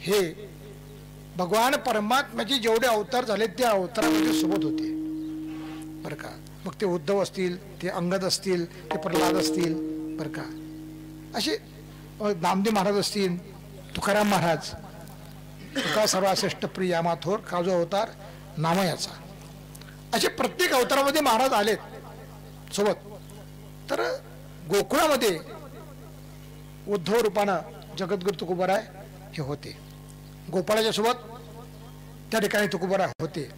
हे भगवान परमात्म्याचे जेवढे अवतार झाले त्या अवतारामध्ये सोबत होते. बरं का? मग ते उद्धव असतील, ते अंगद असतील, ते प्रल्हाद असतील, बरं का, असे नामदेव महाराज असतील, तुकाराम महाराज, तुका सर्वाश्रेष्ठ प्रिया माथोर काजू अवतार नामयाचा, असे प्रत्येक अवतारामध्ये महाराज आलेत सोबत. तर गोकुळामध्ये उद्धव रूपानं जगद्गुरु तुकोबाराय हे होते. गोपाळाच्या सोबत त्या ठिकाणी तुकोबाराय होते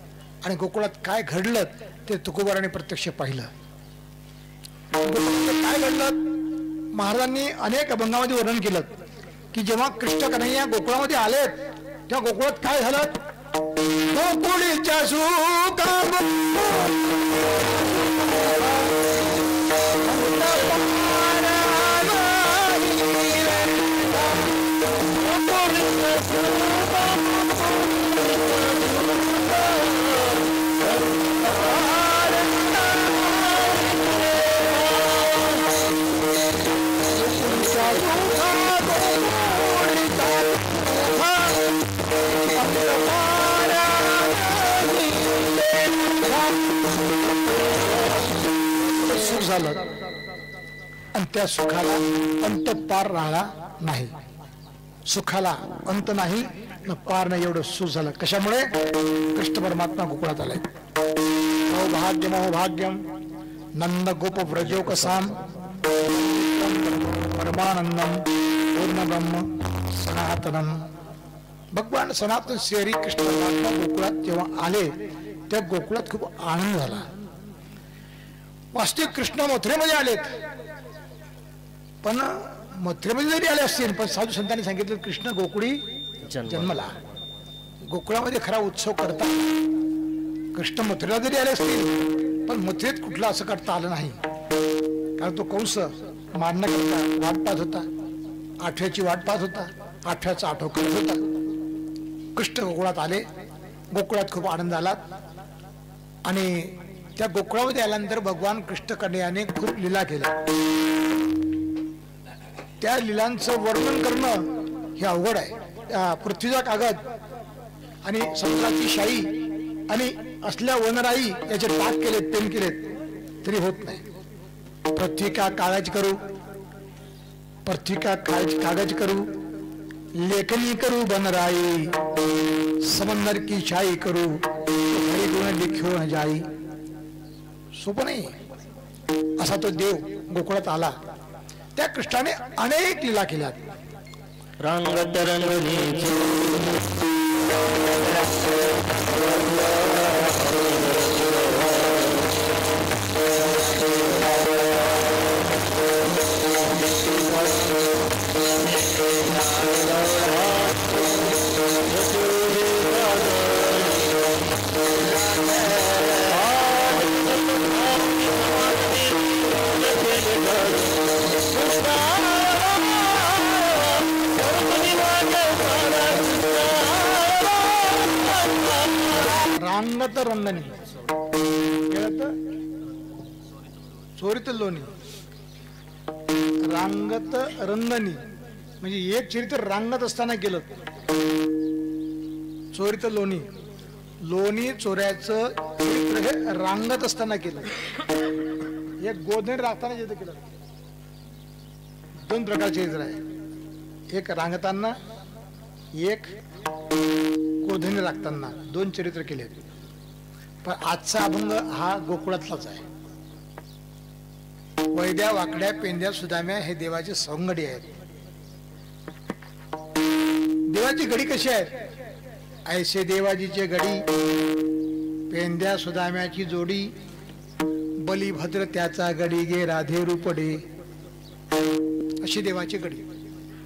आणि गोकुळात काय घडलं ते तुकोबाराने प्रत्यक्ष पाहिलं. काय घडलं महाराजांनी अनेक अभंगामध्ये वर्णन केलं की जेव्हा कृष्ण कन्हैया गोकुळामध्ये आलेत तेव्हा गोकुळात काय झालं. गोकुळीच्या सुख झालं आणि त्या सुखाला अंत पार राहिला नाही. सुखाला अंत नाही न पार नाही एवढं सुख झालं. कशामुळे. कृष्ण परमात्मा गोकुळात आलाय. सौभाग्यम अहोभाग्यम नंद गोप व्रजोकसाम परमानंदम पूर्ण ब्रह्म सनातनम. भगवान सनातन श्री कृष्ण परमात्मा गोकुळात जेव्हा आले त्या गोकुळात खूप आनंद झाला. वास्तविक कृष्ण मथुरेमध्ये आलेत पण मथुरेमध्ये जरी आले असतील पण साधू संतांनी सांगितलं कृष्ण गोकुळी जन्मला. गोकुळामध्ये खरा उत्सव करता कृष्ण मथुरेला जरी आले असतील पण मथुरेत कुठलं असं करता आलं नाही. कारण तो कंस मारण्याकरता वाट पाहत होता. आठव्याची वाट पाहत होता. आठव्याचा आठव करत होता. कृष्ण गोकुळात आले. गोकुळात खूप आनंद आला आणि त्या गोकुळामध्ये आल्यानंतर भगवान कृष्ण कन्हैयाने खूप लीला केल्या. त्या लीलांचं वर्णन करणं हे अवघड आहे. पृथ्वीचा कागद आणि समुद्राची शाई आणि असल्या वनराई याचे टाक केलेत पेन केलेत तरी होत नाही. पृथ्वी का कागज करू पृथ्वी का कागज करू लेखनी करू बनराई समंदर की शाई करू लिखो न जाई. सोपं नाही. असा तो देव गोकुळात आला. त्या कृष्णाने अनेक लीला केल्या. रंगत रंगनी रांगत रंगणी चोरीत लोणी. रांगत रंगणी म्हणजे एक चरित्र रांगत असताना केलं. चोरीत लोणी लोणी चोऱ्याचं चरित्र हे रांगत असताना केलं. एक गोधन राखताना चरित्र केलं. दोन प्रकारचे चरित्र आहे. एक रांगताना एक गोधनी राखताना दोन चरित्र केले. पण आजचा अभंग हा गोकुळातलाच आहे. वैद्या वाकड्या पेंद्या सुदाम्या हे देवाचे सवंगडी आहेत. देवाची गडी कशी आहेत. ऐसे देवाजीचे गडी पेंद्या सुदाम्याची जोडी बलिभद्र त्याचा गडी गे राधे रूपडे अशी देवाची गडी.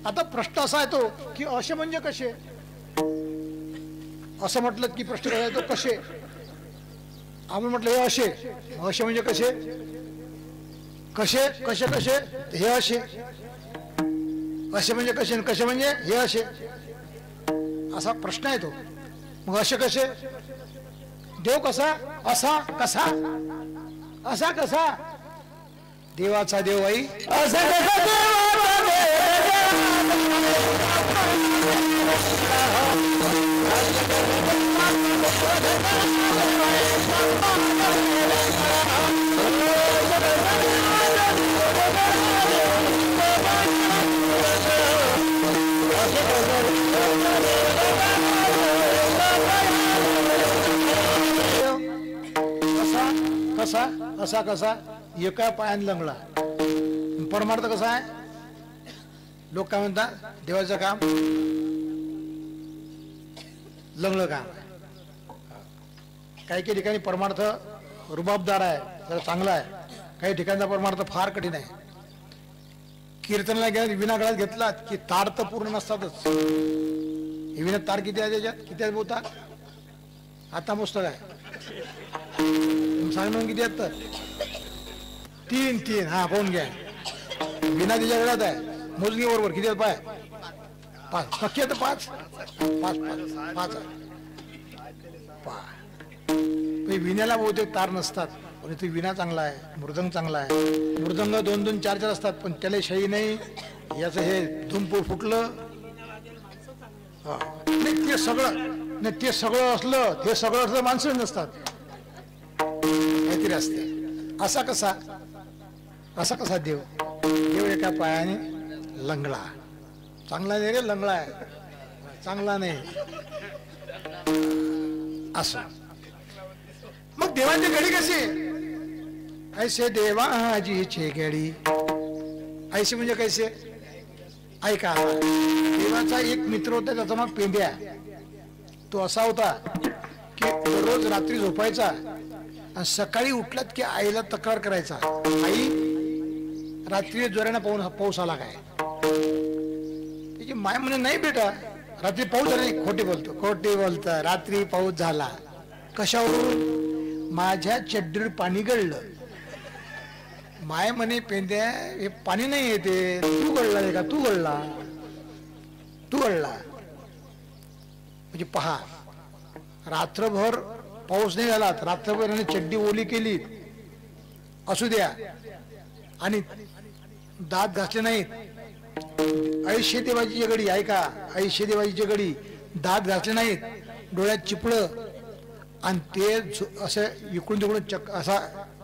आता प्रश्न असा येतो की असे म्हणजे कसे. असं म्हटलं की प्रश्न काय येतो कसे. आपण म्हटलं हे असे असे म्हणजे कसे कसे कसे कसे हे असे असे म्हणजे कसे कसे म्हणजे हे असे असा प्रश्न येतो. मग असे कसे. देव कसा असा कसा असा कसा. देवाचा देव आई असा कसा असा कसा एका पायान लंगडा. परमार्थ कसा आहे लोक काय म्हणतात देवाचं काम लंगलं काम. काही काही ठिकाणी परमार्थ रुबाबदार आहे, जरा चांगला आहे. काही ठिकाणचा परमार्थ फार कठीण आहे. कीर्तनाला गेला विना गळ्यात घेतला की तार तर पूर्ण नसतातच. हे विना तार किती आहे त्याच्यात, किती आहेत बोलता आता पुस्तक आहे सांग किती आहेत तर 3 हा पाहून घ्या. विना त्याच्या गळ्यात आहे मोजणी बरोबर किती आहेत पाय 5 नक्की आहे 5 विण्याला बहुतेक तार नसतात पण इथे विना चांगला आहे, मृदंग चांगला आहे. मृदंग 2-2 4-4 असतात पण त्याला शाई नाही. याचं हे धुमपूर फुटलं. ते सगळं नाही, ते सगळं असलं माणसं नसतात, काहीतरी असते. असा कसा देव एका पायाने लंगडा. चांगला नाही रे, लंगडा आहे, चांगला नाही असं. मग देवाची घडी कशी ऐसे देवाजीचे घडी. ऐसे म्हणजे कैसे ऐका. देवाचा एक मित्र होता त्याचा नाव पेंड्या. तो असा होता की रोज रात्री झोपायचा आणि सकाळी उठलात की आईला तक्रार करायचा, आई रात्री जोराने पाऊस आला काय. त्याची माय म्हणे नाही बेटा रात्री पाऊस झाला नाही. खोटे बोलतं रात्री पाऊस झाला. कशावरून, माझ्या चड्डीवर पाणी गळलं. माय म्हणे पेंद्या हे पाणी नाही येते, तू गळला का, तू गळला. म्हणजे पहा रात्रभर पाऊस नाही झाला, रात्रभर चड्डी ओली केली असू द्या आणि दात घासले नाहीत. ऐशे देवाची गडी ऐका, ऐशे देवाची गडी दात घासले नाहीत, डोळ्यात चिपळं आणि ते असं इकडून तिकडून असा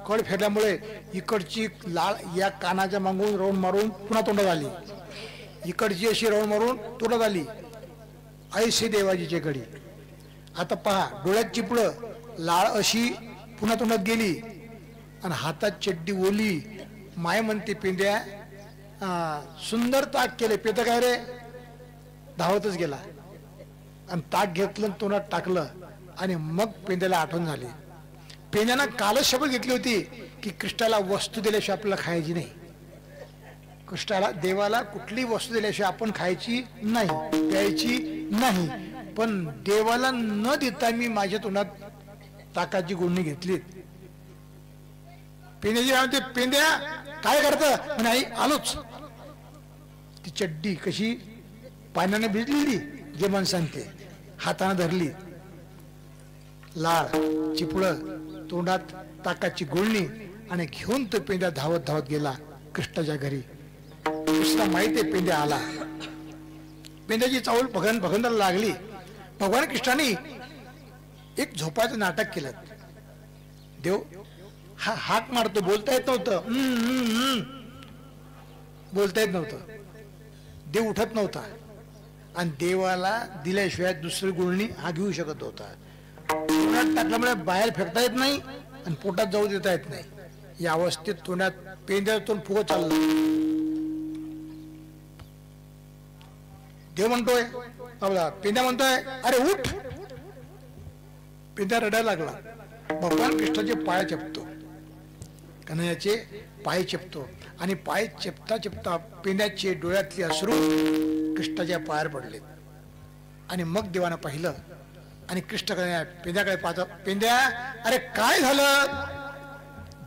कड फेडल्यामुळे इकडची लाळ या कानाच्या मागून राऊंड मारून पुन्हा तोंडात आली, इकडची अशी राऊंड मारून तोंडात आली. ऐशे देवाजीची घडी. आता पहा डोळ्यात चिपळं, लाळ अशी पुन्हा तोंडात गेली आणि हातात चड्डी ओली. माय म्हणते पेंद्या सुंदर ताक केले. पेत काय रे, धावतच गेला आणि ताक घेतलं तोंडात टाकलं आणि मग पेंद्याला आठवण झाली. पेंद्यानं कालच शपथ घेतली होती की कृष्णाला वस्तू दिल्याशिवाय आपल्याला खायची नाही. कृष्णाला देवाला कुठली वस्तू दिल्याशिवाय आपण खायची नाही, प्यायची नाही. पण देवाला न देता मी माझ्या तोंडात ताकाची गुळणी घेतली. पेंद्याची म्हणते पेंद्या काय करतं, नाही आलोच. ती चड्डी कशी पाण्याने भिजलेली जे मन सांगते, हाताने धरली, लाळ चिपळं, तोंडात ताकाची गुळणी आणि घेऊन तो पेंद्या धावत धावत गेला कृष्णाच्या घरी. कृष्णा माहिती पेंद्या आला. पेंद्याची चावल भगंदाला लागली. भगवान कृष्णाने एक झोपायचं नाटक केलं. देव हा हाक मारतो, बोलता येत नव्हतं. देव उठत नव्हता आणि देवाला दिल्याशिवाय दुसरी गुळणी हा घेऊ शकत होता. तोंडात टाकल्यामुळे बाहेर फेकता येत नाही आणि पोटात जाऊ देता येत नाही. या अवस्थेत तोंडात पेंद्यातून फुगत चाललं. देव म्हणतोय, पेंद्या म्हणतोय अरे उठ. पेंद्या रडायला लागला. भगवान कृष्णाचे पाय चेपतो, कन्हैयाचे पाय चेपतो आणि पाय चेपता चेपता पेंद्याचे डोळ्यातले अश्रू कृष्णाच्या पायावर पडले. आणि मग देवानं पाहिलं आणि कृष्ण पेंद्याकडे पाहत, पेंद्या अरे काय झालं.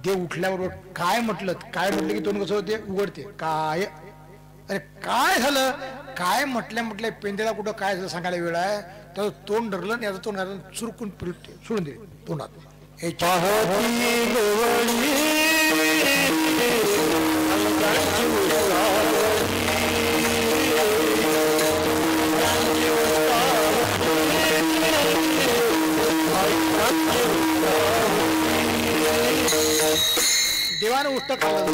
देव उठल्याबरोबर काय म्हटलं की तोंड कसं होते, उघडते. काय अरे काय झालं, काय म्हटल्या पेंद्याला कुठं काय झालं सांगायला वेळ आहे. त्याचं तोंड धरलं आणि याचं तोंड चुरकून सोडून दिले तोंडात. हे देवानं उष्ट खाल्लं.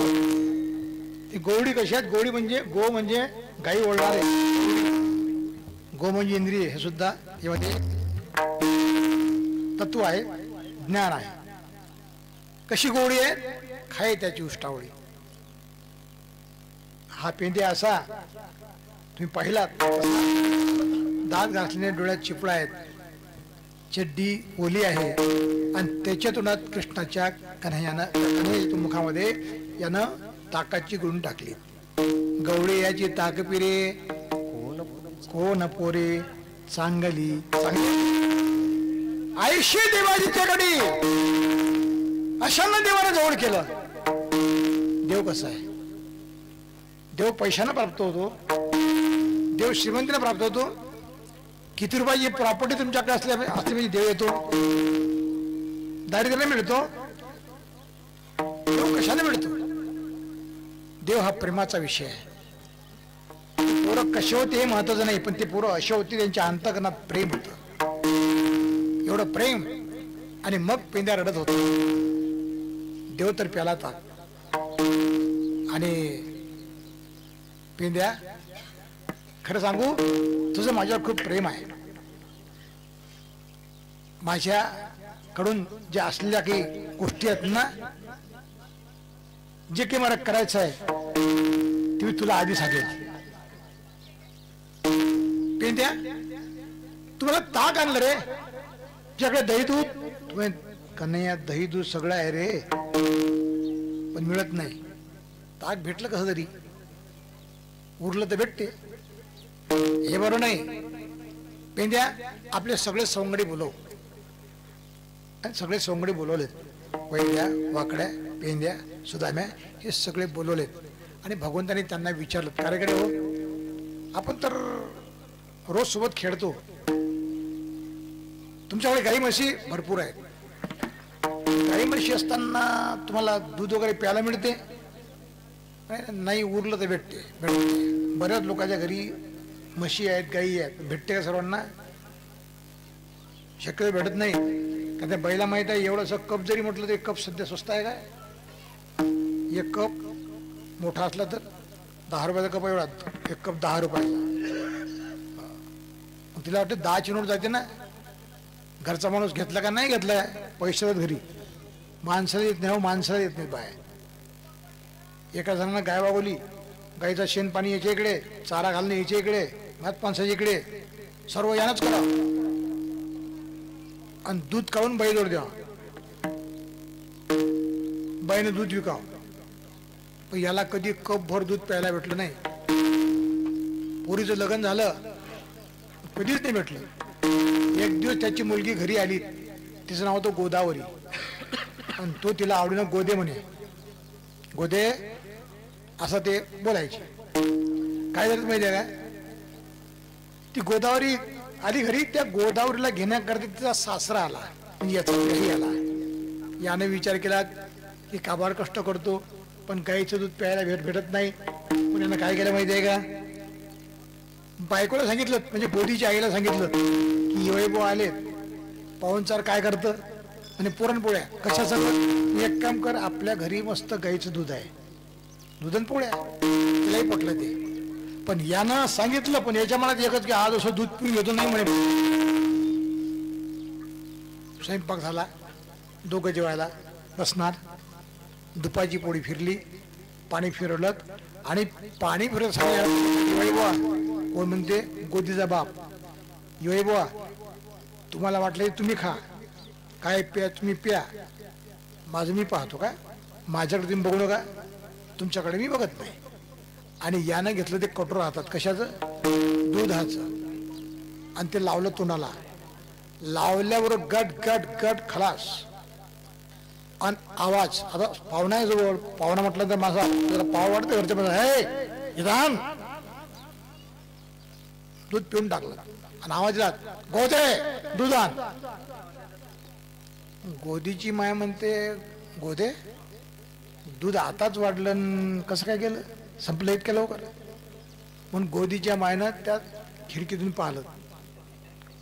ती गोवडी कशी आहेत, गोवडी म्हणजे गो म्हणजे गाई ओढणारे, गो म्हणजे इंद्रिय. हे सुद्धा यामध्ये तत्व आहे, ज्ञान आहे. कशी गोवडी आहे, खाय त्याची उष्टावळी. हा पेंद्या असा तुम्ही पाहिलात, दात घासलेले, डोळ्यात चिपळा आहेत, चड्डी ओली आहे आणि त्याच्यातूनात कृष्णाच्या कन्हैयानं मुखामध्ये यानं ताकाची गुण टाकली. गवळे याची ताक पिरे कोण पोरे चांगली आयुष्य देवाची त्याकडे अशांना देवाने जवळ केलं. देव कसा आहे? देव पैशानं प्राप्त होतो, देव श्रीमंतीने प्राप्त होतो. किती रुपयाची प्रॉपर्टी तुमच्याकडे असते म्हणजे देव येतो? दारिद्र्याने मिळतो? देव कशाने मिळतो? देव हा प्रेमाचा विषय आहे. पोरं कसे होते हे महत्वाचं नाही, पण ते पोरं असे होते त्यांच्या अंतःकरणात प्रेम होतं. एवढं प्रेम आणि मग पेंद्या रडत होत. देव तर प्याला ताक आणि पेंद्या खरं सांगू तुझं माझ्यावर खूप प्रेम आहे. माझ्याकडून ज्या असलेल्या काही गोष्टी आहेत ना, जे काही मला करायचं आहे ते मी तुला आधी सांगेल. पेंद्या तुम्हाला ताक आणलं रे, तुझ्याकडे दही दूध, कन्हैया दही दूध सगळं आहे रे, पण मिळत नाही. ताक भेटलं कसं तरी, उरलं तर भेटते, हे बरोबर नाही. पेंद्या आपले सगळे सोंगडी बोलव. सगळे सोंगडी बोलवलेत, वैद्या, वाकड्या, पेंद्या, सुदाम्या हे सगळे बोलवलेत आणि भगवंताने त्यांना विचारलं, कार्यकडे हो आपण तर रोज सोबत खेळतो, तुमच्याकडे गाई म्हशी भरपूर आहेत, गाई म्हशी असताना तुम्हाला दूध वगैरे प्यायला मिळते? नाही, उरलं तर भेटते. बऱ्याच लोकांच्या घरी म्हशी आहेत, गाई आहेत, भेटते का सर्वांना? शक्यतो भेटत नाही. कारण त्या बैला माहित आहे एवढंसं कप जरी म्हटलं तर कप सध्या स्वस्त आहे काय? एक कप मोठा असला तर 10 रुपयाचा कप, एवढा एक कप 10 रुपयाचा. तिला वाटतं 10ची नोट जाते ना. घरचा माणूस घेतला का नाही घेतलाय, पैसे घरी माणसाला येत नाही, माणसाला येत नाही बाय. एका जणांना गाय वागवली, गाईचं शेण पाणी याच्या इकडे, चारा घालणे याच्या इकडे, भात पाणसाच्या इकडे, सर्व यानंच करा आणि दूध काढून बाईजवळ द्या, बाईने दूध विकाव. पण याला कधी कप भर दूध प्यायला भेटलं नाही. पोरीचं लग्न झालं, कधीच नाही भेटलं. एक दिवस त्याची मुलगी घरी आली, तिचं नाव होतं गोदावरी, आणि तो तिला आवडीनं गोदे म्हणे. गोदे असं ते बोलायचे. काय झालं माहिती आहे का? ती गोदावरी आली घरी, त्या गोदावरीला घेण्याकरता तिचा सासरा आला, म्हणजे याचा घरी आला. याने विचार केला की काबाड कष्ट करतो पण गाईचं दूध प्यायला भेटत नाही. पण यानं काय केलं माहिती आहे का? बायकोला सांगितलं, म्हणजे गोदीच्या आईला सांगितलं की वैभव आले, पाहुणचार काय करतं आणि पुरणपोळ्या कशाचं. एक काम कर, आपल्या घरी मस्त गाईचं दूध आहे, दूध आणि पोळ्या. तिलाही पटलं ते. पण यानं सांगितलं, पण याच्या मनात एकच की आज असं दूध पिऊन घेतो नाही म्हणे. स्वयंपाक झाला, दोघं जेवायला बसणार. दुपारची पोळी फिरली, पाणी फिरवलं आणि पाणी फिरत सांगितलं, कोण म्हणते गोदीचा बाप, योय बुवा तुम्हाला वाटलं तुम्ही खा, काय प्या तुम्ही प्या, माझं मी पाहतो का, माझ्याकडे तुम्ही बघू नका, तुमच्याकडे मी बघत नाही. आणि यानं घेतलं ते कटोर हातात, कशाचं? दुधाचं, आणि ते लावलं तोंडाला. लावल्यावर गट गट गट खलास. आणि आवाज, आता पाहुणा आहे जवळ, पाहुणा म्हटलं तर माझा जरा पाव वाटतं घरच्या मध्ये, हे इरान दूध पिऊन टाकलं आणि आवाज दिला, गोदे दूध आण. गोदीची माय म्हणते, गोदे दूध आताच वाढलं, कसं काय केलं, संपलं इतक्या लवकर. म्हणून गोदीच्या मायनं त्या खिडकीतून पाहिलं,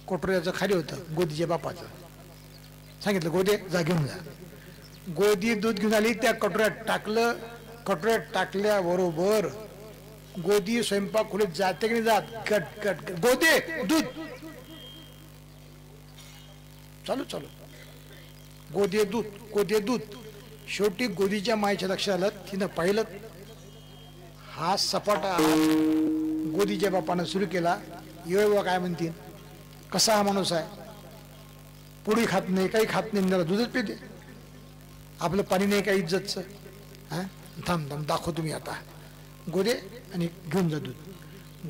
कोटऱ्याचं खाली होतं गोदीच्या बापाचं. सांगितलं, गोदे जा घेऊन जा. गोदी दूध घेऊन आली, त्या कटोऱ्यात टाकलं. कटोऱ्यात टाकल्याबरोबर गोदी स्वयंपाक खोलीत जाते की नाही जात, गट गट गट, गोदे दूध चालू चालू, गोदे दूध, गोदे दूध. शेवटी गोदीच्या मायच्या लक्षात आलं, तिनं पाहिलं, हा सपाटा गोदीच्या बापानं सुरू केला. बाबा काय म्हणतील, कसा हा माणूस आहे, पोळी खात नाही, काही खात नाही, जरा दूधच पिते, आपलं पाणी नाही काही इज्जतचं. हा थांब थांब दाखव तुम्ही आता. गोदे आणि घेऊन जा दूध.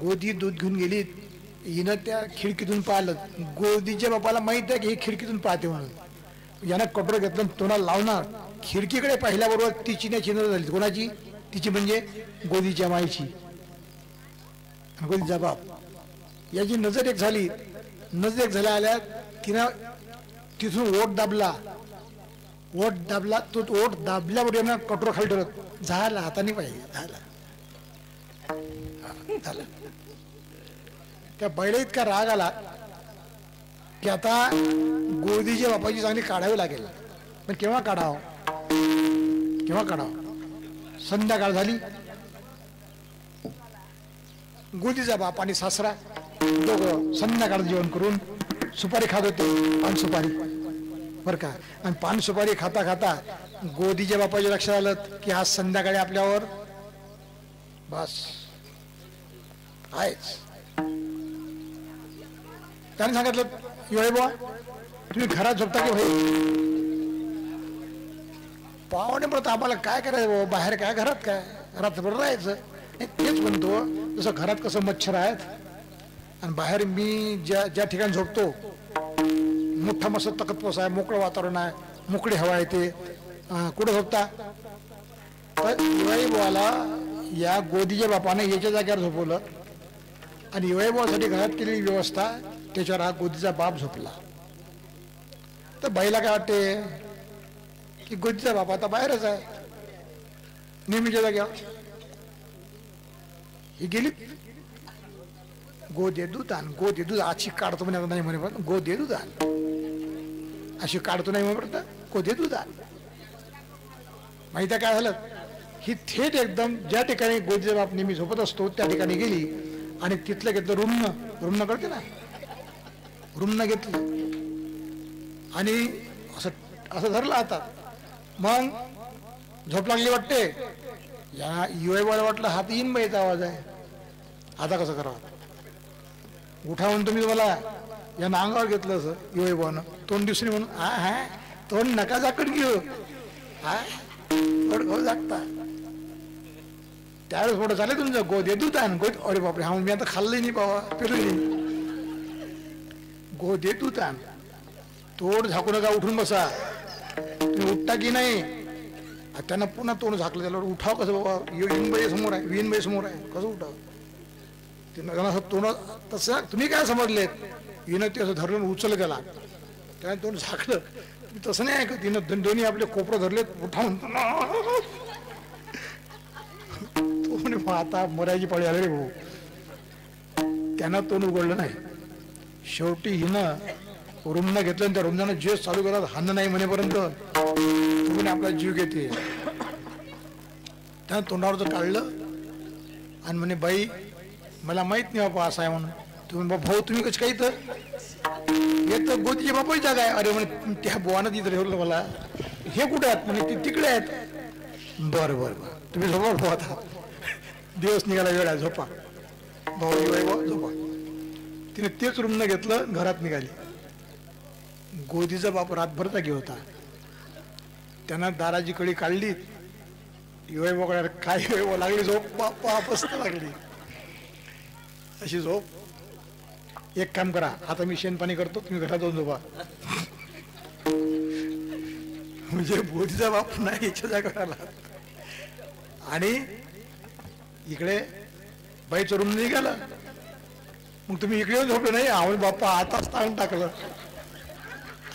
गोदी दूध घेऊन गेली. हिनं त्या खिडकीतून पाहिलं. गोदीच्या बापाला माहित आहे की ही खिडकीतून पाहते म्हणून. यानं कटोरं घेतलं, तोंडाला लावणार. खिडकीकडे पाहिल्याबरोबर तिची नाही चिन्ह झाली. कोणाची? तिची म्हणजे गोदीच्या माईची. गोदीचा बाप याची नजर एक झाली. नजर एक झाल्या आल्या तिनं तिथून ओठ दाबला. ओठ दाबला. तो ओठ दाबल्यावर यानं कटोरं खाली ठेवलं. झाला हाताने पाहिजे. झालं. त्या बैला इतका राग आला की आता गोदीच्या बापाची चांगली काढावी लागेल. पण केव्हा काढावं, केव्हा काढावं? संध्याकाळ झाली. गोदीचा बाप आणि सासरा दोघं संध्याकाळ जेवण करून सुपारी खात होते. पान सुपारी बर का. आणि पान सुपारी खाता खाता गोदीच्या बापाच्या लक्षात आलं की आज संध्याकाळी आपल्यावर बस आहेच. त्याने सांगितलं, येळे बुवा तुम्ही घरात झोपता की भाई? पाहुणे परत आम्हाला काय करायचं बाबा, बाहेर काय घरात काय, रात्रभर राहायचं. तेच म्हणतो, जसं घरात कसं मच्छर आहेत आणि बाहेर मी ज्या ठिकाणी झोपतो मोठा मस्त तकतपोस आहे, मोकळं वातावरण आहे, मोकळी हवा येते. कुठं झोपता? तर युवाई बुवाला या गोदीच्या बापाने याच्या जागेवर झोपवलं आणि युवाई बुवासाठी घरात केलेली व्यवस्था त्याच्यावर हा गोदीचा बाप झोपला. तर बाईला काय वाटते की गोदीचा बाप आता बाहेरच आहे नेहमीच्या जाग्यावर. ही गेली. गो दे दूध आण, गो दे दूध. अशी काढतो म्हणे, नाही म्हणे पण गो दे दूध आण. अशी काढतो नाही म्हणे, गो दे दूध आण. माहिती काय झालं? ही थेट एकदम ज्या ठिकाणी गोदीचा बाप नेहमी झोपत असतो त्या ठिकाणी गेली आणि तिथलं घेतलं रुमणं कळते ना, रुमणं घेतलं आणि असं धरलं आता. मग झोप लागली वाटते. या युवाईवाला वाटलं हात येईन बाईचा आवाज आहे, आता कसं करावं? उठा म्हणून तुम्ही मला या अंगावर घेतलं असं युवाईबानं. तोंड दिवशी म्हणून हा तोंड नका झाकून घेऊ, हा थोडं खाऊ जागता. त्यावेळेस थोडं चालेल तुमचं गो दे दूध आण. गो अरे बापरे, हा मी आता खाल्लंही नाही बाबा, पिरली नाही. गो दे दूध आण. तोंड झाकू नका, उठून बसा. तुम्ही उठता की नाही? त्यांना पुन्हा तोंड झाकलं. त्याला उठाव कसं बाबा, विनबाई समोर आहे, विनबाई समोर आहे, कसं उठाव? त्यांना असं तोंड तसं तुम्ही काय समजलेत? हिनं ते असं धरलं उचललं त्याला, त्याने तोंड झाकलं. तसं नाही ऐकत. हिनं दोन्ही आपले कोपरं धरलेत. उठावून तो म्हणे आता मरायची पाळी आले रे भाऊ. त्यांना तोंड उघडलं नाही. शेवटी हिनं रुमणं घेतलं आणि त्या रुमणानं जे चालू करत हाणं नाही म्हणेपर्यंत तुम्ही आपला जीव घेते. त्यानं तोंडावरचं काढलं आणि म्हणे बाई मला माहित नाही बापा असं आहे म्हणून. तुम्ही भाऊ तुम्ही कसं काही तर येतं गोदीच्या बापाची जागा आहे. अरे म्हणे त्या बुवानं तिथं ठेवलं मला. हे कुठे आहेत? म्हणे ते तिकडे आहेत. बरं बरं बरं तुम्ही झोपा भाऊ, आता दिवस निघाला, वेळ आहे, झोपा भाऊ. भाऊ झोपा. तिने तेच रुमणं घेतलं, घरात निघाली. गोदीचा बाप रातभर जागी होता. त्यांना दाराची कडी काढली. युवाई बघणार काय युवा लागली झोप, बाप्पा पस्त लागली अशी झोप. एक काम करा, आता मी शेणपाणी करतो, तुम्ही घरात जाऊन झोपा. म्हणजे गोदीचा बाप नाही याच्या जागेवर आला आणि इकडे बाईचं रूम निघाला. मग तुम्ही इकडे येऊन झोपले नाही? आम्ही बाप्पा आताच ताण टाकलं.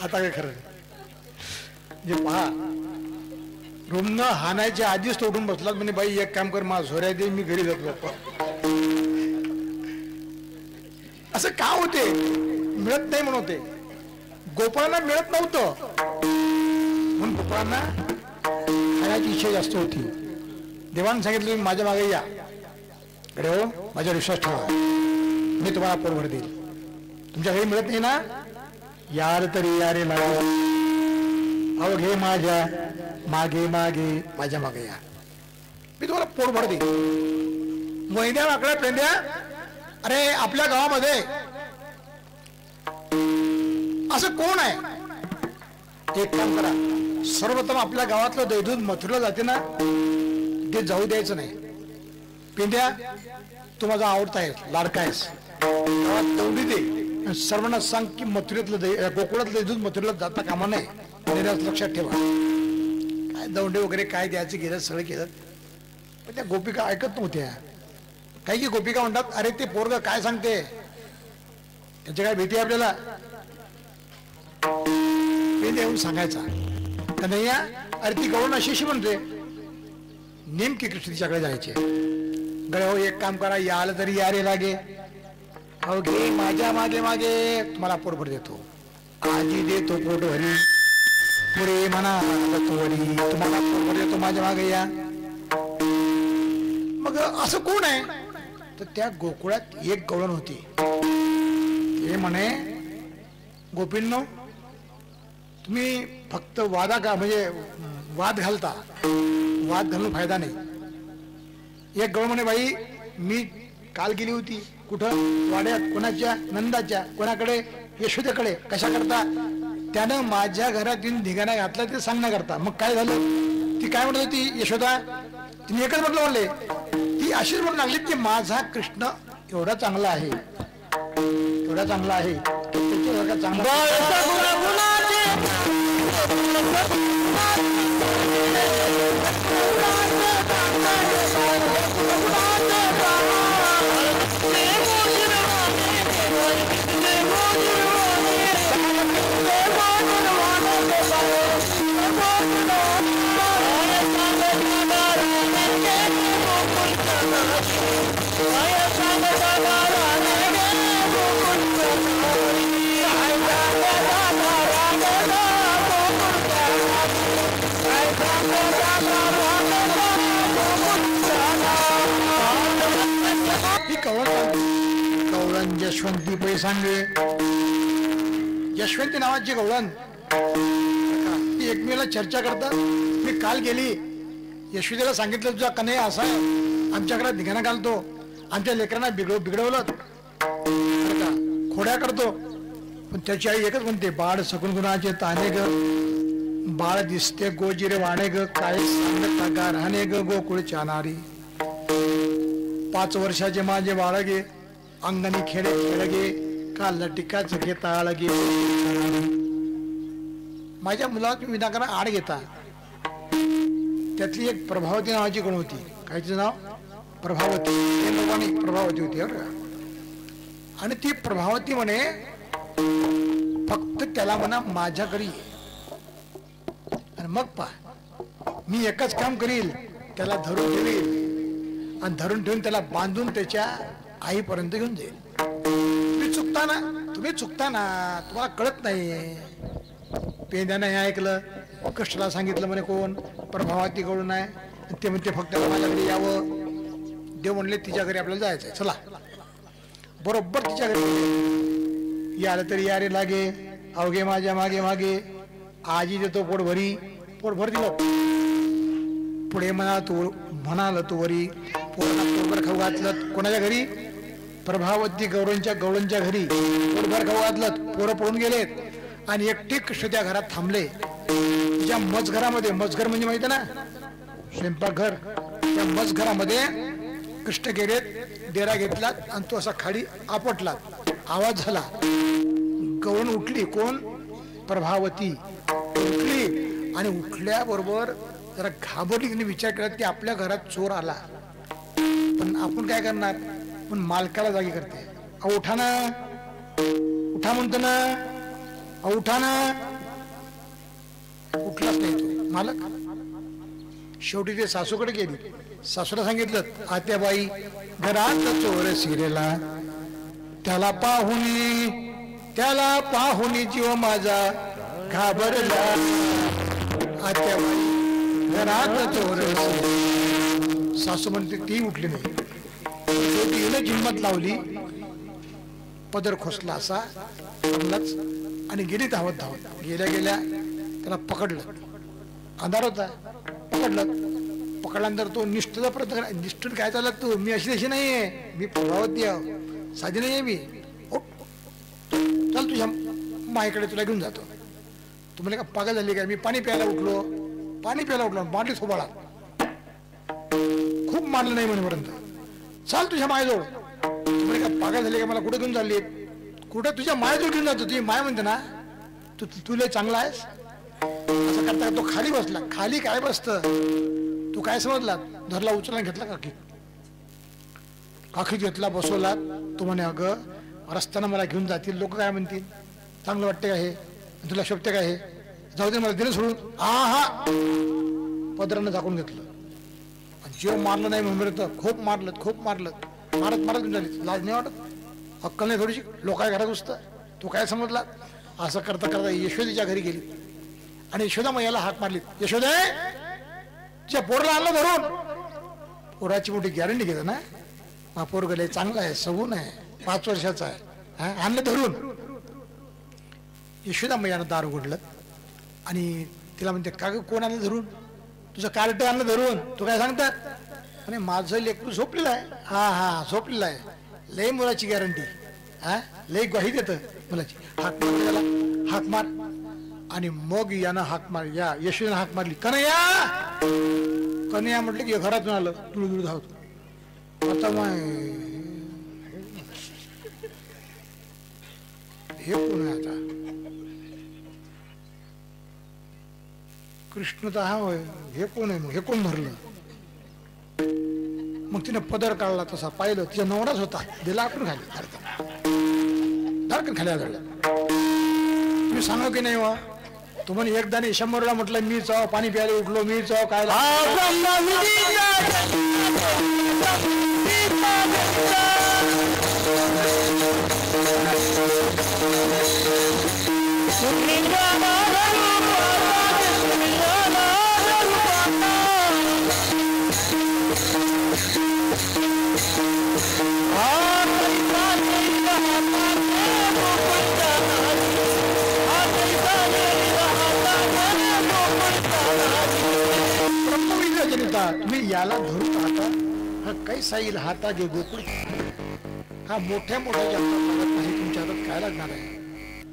आता काय खरं म्हणजे पहा, रूमनं हाणायच्या आधीच तो उठून बसलात. म्हणजे बाई एक काम कर, माझ झोऱ्या दे, मी घरी जातो बाप्पा. असं का होते? मिळत नाही म्हणून होते. गोपाळांना मिळत नव्हतं म्हणून गोपाळांना खाण्याची इच्छा जास्त होती. देवानं सांगितलं तुम्ही माझ्या मागे या. अरे हो, माझ्यावर विश्वास ठेवा, मी तुम्हाला पोटभर देईल. तुमच्या घरी मिळत नाही ना, यार तरी यारे लावा, अहो घे माझ्या मागे मागे, माझ्या मागे या, मी तुम्हाला पोटभर देईल. वैद्या वाकड्या पेंड्या, अरे आपल्या गावामध्ये असं कोण आहे? एक काम करा, सर्वप्रथम आपल्या गावातलं दैदूत मथुरला जाते ना ते जाऊ द्यायचं नाही. पेंड्या तू माझा आवडता आहे, लाडका आहेस, गावात तेवढी दे. सर्वांना सांग की मथुरेतलं गोकुळातलं दैदूत मथुरेला जाता कामा नाही, निर्यास लक्षात ठेवा. काय दौंडे वगैरे काय द्यायचं गेलं सगळं केलं, पण त्या गोपिका ऐकत नव्हत्या. काही की गोपिका म्हणतात, अरे ते पोरग काय सांगते, त्याची काय भीती आपल्याला? पेंड्या येऊन सांगायचा कन्हैया, अरे ती गवळण अशी म्हणते, नेमकी कृष्ण तिच्याकडे जायचे. गळे हो, एक काम करा, या आलं तरी या रे लागे, हो घे माझ्या मागे मागे, तुम्हाला पोटभर देतो, आजी देतो पोट भरी, पुढे म्हणा तोरी, तुम्हाला पोटभर देतो, माझ्या मागे या. मग असं कोण आहे? तर त्या गोकुळात एक गवळण होती. हे म्हणे, गोपींनो तुम्ही फक्त वादा का म्हणजे वाद घालता, वाद घालून फायदा नाही. एक गवळण म्हणे, बाई मी काल गेली होती कुठं, वाड्यात, कोणाच्या, नंदाच्या, कोणाकडे, यशोदेकडे. कशा करता? त्यानं माझ्या घरात येऊन धिगाणा घातला ते सांगण्या करता. मग काय झालं? ती काय म्हणत होती यशोदा? तिने एकच म्हटलं, म्हणले ती अशीच म्हणून लागली की माझा कृष्ण एवढा चांगला आहे, एवढा चांगला आहे, त्याच्यासारखा चांगला. गवळण यशवंती पै सांगे, यशवंती नावाची गवळण ती एकमेकाला चर्चा करतात. मी काल गेली, यशोदेला सांगितलं तुझा कन्हैया असा आमच्याकडे धिगाणा घालतो, आमच्या लेकरांना बिघडवलं, खोड्या करतो. पण त्याची आई एकच म्हणते, बाळ सकुन गुणाचे ताने ग, बाळ दिसते गोजिरे वाणे ग, काय सांगता का राहणे ग गोकुळच्या नारी. 5 वर्षाचे माझे बाळगे, अंगणी खेळे खेळगे, का लटिकाच घेता आळगे. माझ्या मुलाला तुम्ही विनाकारण आड घेता. त्यातली एक प्रभावती नावाची कोण होती, काय तिचं नाव? प्रभावती. प्रभावती होती बरं का. आणि ती प्रभावती म्हणे, फक्त त्याला म्हणा माझ्या घरी ये, आणि मग पहा मी एकच काम करील, त्याला धरून ठेवील, आणि धरून ठेवून त्याला बांधून त्याच्या आईपर्यंत घेऊन जाईल. तुम्ही चुकता ना, तुम्हाला कळत नाही. पेंद्यानं हे ऐकलं, कृष्णाला सांगितलं म्हणे कोण? प्रभावती कडून आहे. ते म्हणते फक्त माझ्या घरी यावं. देव म्हणले तिच्या घरी आपल्याला जायचंय, चला. बरोबर तिच्या घरी याला तरी या रे लागे, अवघे माझ्या मागे मागे, आजी देतो पोट भर दिलं. पुढे म्हणाल तू वरी, पोरांना पोटभर खाऊ घातलं. कोणाच्या घरी? प्रभावती गवळणच्या घरी पोटभर खाऊ घातलं. पोरं पळून गेलेत, आणि एकटे कृष्ण त्या घरात थांबले. तिच्या मजघरामध्ये, मजघर म्हणजे माहिती ना, स्वयंपाकघर, त्या मजघरामध्ये कृष्ण गेलेत. डेरा घेतला आणि तो असा खाली आपटला, आवाज झाला. गवळण उठली. कोण? प्रभावती उठली, आणि उठल्याबरोबर जरा घाबरली. तिने विचार केला की आपल्या घरात चोर आला, पण आपण काय करणार? पण मालकाला जागी करते. उठा ना, उठा म्हणतो ना, उठा ना. उठलाच नाही तो मालक. शेवटी ते सासूकडे गेली. सासूला सांगितलं, आत्याबाई घरात चोर शिरेला, त्याला पाहुनी जीव माझा घाबरला. आत्याबाई घरात चोर. सासू म्हणते ती उठली नाही. शेवटी हिने हिंमत लावली, पदर खोसला असा अंगलाच, आणि गेली धावत. गेल्या त्याला पकडलं. अंधार होता, पकडलं. पकडल्यानंतर तो निष्ठेचा प्रयत्न करा. निष्ठून काय चालला तू? मी अशी तशी नाही आहे, मी प्रभावती आहे, साधी नाही आहे मी. चल तुझ्या माईकडे तुला घेऊन जातो. तू म्हणे का पागल झाली काय? मी पाणी प्यायला उठलो मांडली सोबाळा, खूप मारलं नाही म्हणेपर्यंत. चाल तुझ्या मायजवळ. तू म्हणे का पागल झाली का? मला कुठे घेऊन चालली? कुठं? तुझ्या मायजवळ घेऊन जातो. तुझी माय म्हणते ना तुला चांगला आहेस. असं करता तो खाली बसला. खाली काय बसतं? तू काय समजला? धरला, उचलला, घेतला काखीत घेतला, बसवला. तो म्हणे अगं रस्त्यानं मला घेऊन जातील, लोक काय म्हणतील, चांगलं वाटते का हे, तुला शोभते का हे, जाऊ दे मला दिलं सोडून. हा पदरानं झाकून घेतलं. जीव मारलं नाही म्हणून खूप मारलं मारत घेऊन झाली. लाज नाही वाटत? अक्कल नाही थोडीशी? लोक काय घरात घुसतं? तू काय समजला? असं करता करता यशोदेच्या घरी गेली आणि यशोदा मैयाला हाक मारली. यशोदे, तुझ्या पोरला आणलं धरून. पोराची मोठी गॅरंटी घेतं ना, हा पोरग लय चांगला आहे, सगून आहे, 5 वर्षाचा आहे, आणलं धरून. यशोदा मैयानं दार उघडलं आणि तिला म्हणते का ग, कोण आणलं धरून? तुझं कार्ट आणलं धरून. तू काय सांगतात? आणि माझं लेकरू झोपलेलं आहे. हा झोपलेलं आहे. लय मुलाची गॅरंटी, लय ग्वाही देतं मुलाची. हाक मार त्याला, हाक मार. आणि मग यानं हाक मार, या यशोदानं हाक मारली, कन्हैया म्हटलं की घरातून आलं तुळू धावत. आता मग हे कोण आहे? आता कृष्ण तर हा होय, हे कोण आहे? मग हे कोण धरलं? मग तिने पदर काढला, तसा पाहिलं तिचा नवराच होता. दिला आपण खाली धडकन खाली आढळला. तुम्ही सांगा की नाही वा? तुम्हाला एकदा 100ला म्हटलं मी चाव पाणी प्यायला उठलो, मी चाव काय तुम्ही याला धरून पाहता, हा कैसा येईल हाता घे गोकुळ, हा मोठ्या तुमच्या हातात काय लागणार आहे?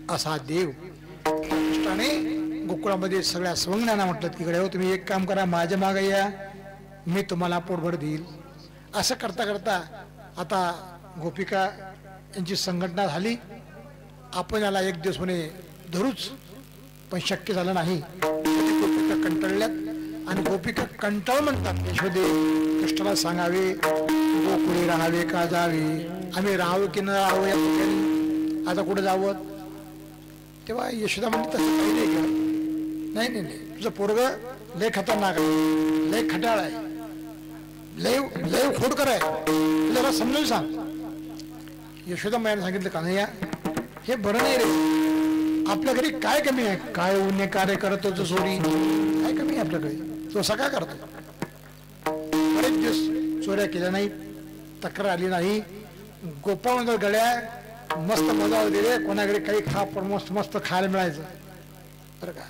असा देव कृष्णाने गोकुळामध्ये सगळ्या स्वंगण्यांना म्हटलं की कडे हो, तुम्ही एक काम करा, माझ्या मागे या, मी तुम्हाला पोटभर देईल. असं करता करता आता गोपिका यांची संघटना झाली. आपण याला एक दिवस म्हणे धरूच, पण शक्य झालं नाही. गोपिका कंटाळल्यात आणि गोपिका कंटाळ म्हणतात, यशोदे कृष्णाला सांगावे गोकुळे राहावे का जावे, आम्ही राहावं की न राहावं या ठिकाणी, आता कुठे जावं? तेव्हा यशोदा म्हणते तसं काही नाही का? नाही, तुझं पोरग लय खतरनाक आहे, लय खटाळ आहे, लय खोडकर आहे, तुला समजून सांग. यशोदा मैयाने सांगितलं, कन्हैया हे बरं नाही रे, आपल्या घरी काय कमी आहे? काय उन्हे कार्य करतो तो चोरी, काय कमी आहे आपल्याकडे? तो सगळा करतो. बरेच दिवस चोऱ्या केल्या नाही, तक्रार आली नाही. गोपाळ गड्या मस्त मजा होती रे, कोणाकडे काही खा पण मस्त मस्त खायला मिळायचं बरं का.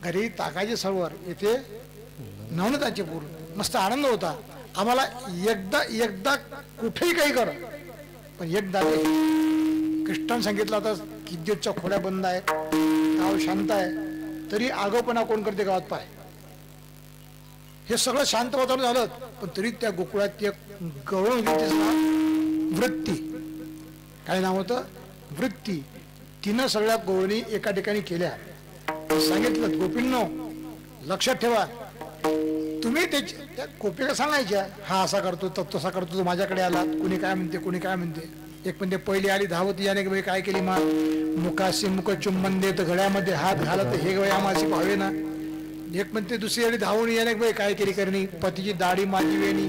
घरी ताकाचे सरोवर, येथे नवनताचे पूर, मस्त आनंद होता आम्हाला. एकदा कुठेही काही कर, पण एकदा कृष्णाने सांगितलं होता की दिवसच्या खोड्या बंद आहेत, गाव शांत आहे, तरी आगाऊपणा कोण करते गावात पाय. हे सगळं शांत वातावरण झालं, पण तरी त्या गोकुळात एक गवळण होती, वृत्ती. काय नाव होतं? वृत्ती. तिनं सगळ्या गवळणी एका ठिकाणी केल्या. सांगितलं, गोपींनो लक्षात ठेवा, तुम्ही त्या गोपिका सांगायच्या, हा असा करतो तसा करतो, तो माझ्याकडे आला, कुणी काय म्हणते. एक म्हणते पहिली आली धावत, याने बाई काय केली, मा मुखाशी मुख चुंबन देत, गळ्यामध्ये हात घालत, हे गवय आमाशी भावे ना. एक म्हणते दुसरी आली धावून, याने बाई काय केली करणी, पतीची दाढी माझी वेणी,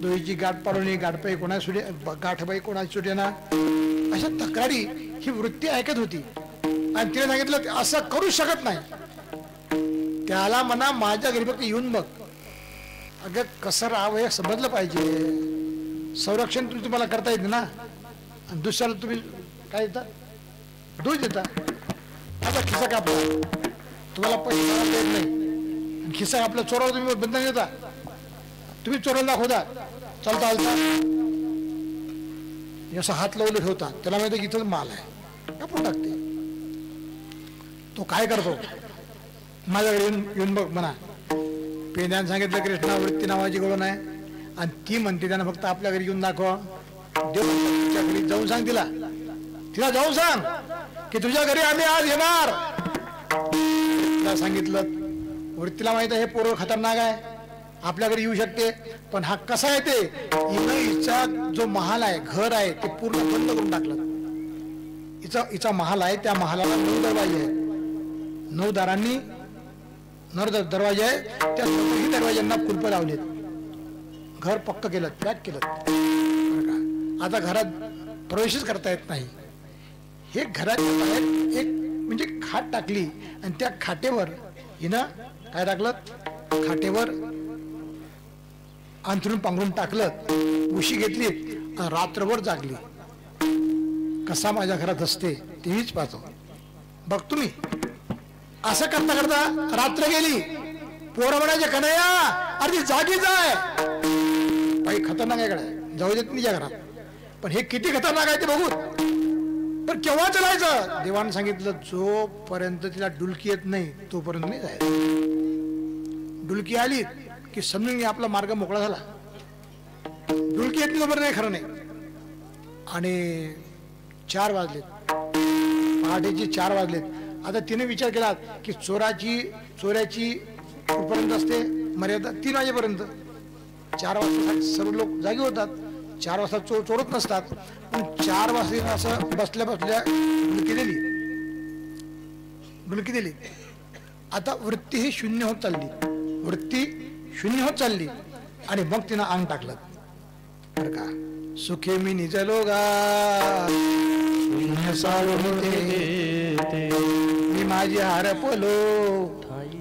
दोहीची गाठ पाडून, गाठबाई कोणा सुटे, गाठबाई कोणा सुटे ना. अशा तक्रारी ही वृत्ती ऐकत होती. आणि तिने सांगितलं असं करू शकत नाही. त्याला म्हणा माझ्या घरी फक्त येऊन बघ. अगं कसं राहावं हे समजलं पाहिजे. संरक्षण तुम्हाला करता येते ना, आणि दुसऱ्याला तुम्ही काय देता? दोष देता. आता खिसा कापला, तुम्हाला पैसे देत नाही, खिसा आपल्या चोरावर तुम्ही बंधन देता. तुम्ही चोराला दाखवता चालता चालता असं हात लावलं ठेवता, त्याला माहिती की इथं माल आहे, कापून टाकते. तो काय करतो, माझ्याकडे येऊन बघ म्हणा. पेंद्यानं सांगितलं कृष्णावृत्ती नावाची गवळण आहे आणि ती म्हणते त्यानं फक्त आपल्या घरी येऊन दाखवा. देव घरी जाऊन सांग, तिला जाऊन सांग की तुझ्या घरी आम्ही आज येणार. तिला सांगितलं, वृत्तीला माहित आहे हे पोरं खतरनाक आहे, आपल्या घरी येऊ शकते, पण हा कसा आहे ते हिचा जो महाल आहे, घर आहे, ते पूर्ण बंद करून टाकलं. हिचा महाल आहे, त्या महालाला 9 दरवाजे आहेत, 9 दारांनी 9 दरवाजे आहे, त्या 9 दरवाज्यांना कुलप लावलेत. घर पक्क केलं, पॅक केलं. आता घरात प्रवेशच करता येत नाही. हे घराच्या बाहेर एक म्हणजे खाट टाकली आणि त्या खाटेवर हिनं काय टाकलं, खाटेवर अंथरून पांघरून टाकलं, उशी घेतली आणि रात्रभर जागली. कसा माझ्या घरात असते तेच पाहतो, बघ तुम्ही. असं करता करता रात्र गेली. पोरं म्हणायचे, कन्हैया अरे जागीच आहे, बाई खतरनाक आहे कडे, जाऊ देत तिच्या घरात. पण हे किती खतरनाक आहे ते बघू. पण केव्हा चलायचं, देवानं सांगितलं जोपर्यंत तिला डुलकी येत नाही तोपर्यंत नाही जायचं. डुलकी आली की समजून घ्या आपला मार्ग मोकळा झाला. डुलकी येत नाही नाही, खरं नाही. आणि 4 वाजलेत, पहाटेचे 4 वाजलेत. आता तिने विचार केला की चोऱ्याची कुठपर्यंत असते मर्यादा, 3 वाजेपर्यंत. 4 वाजता सर्व लोक जागी होतात, 4 वाजता चोरत नसतात. पण 4 वाजता असं बसल्या बसल्या डुलकी दिली. आता वृत्ती ही शून्य होत चालली, आणि मग तिनं अंग टाकलं बरं का. सुखे मी निजलो गा मी माझी हरपलो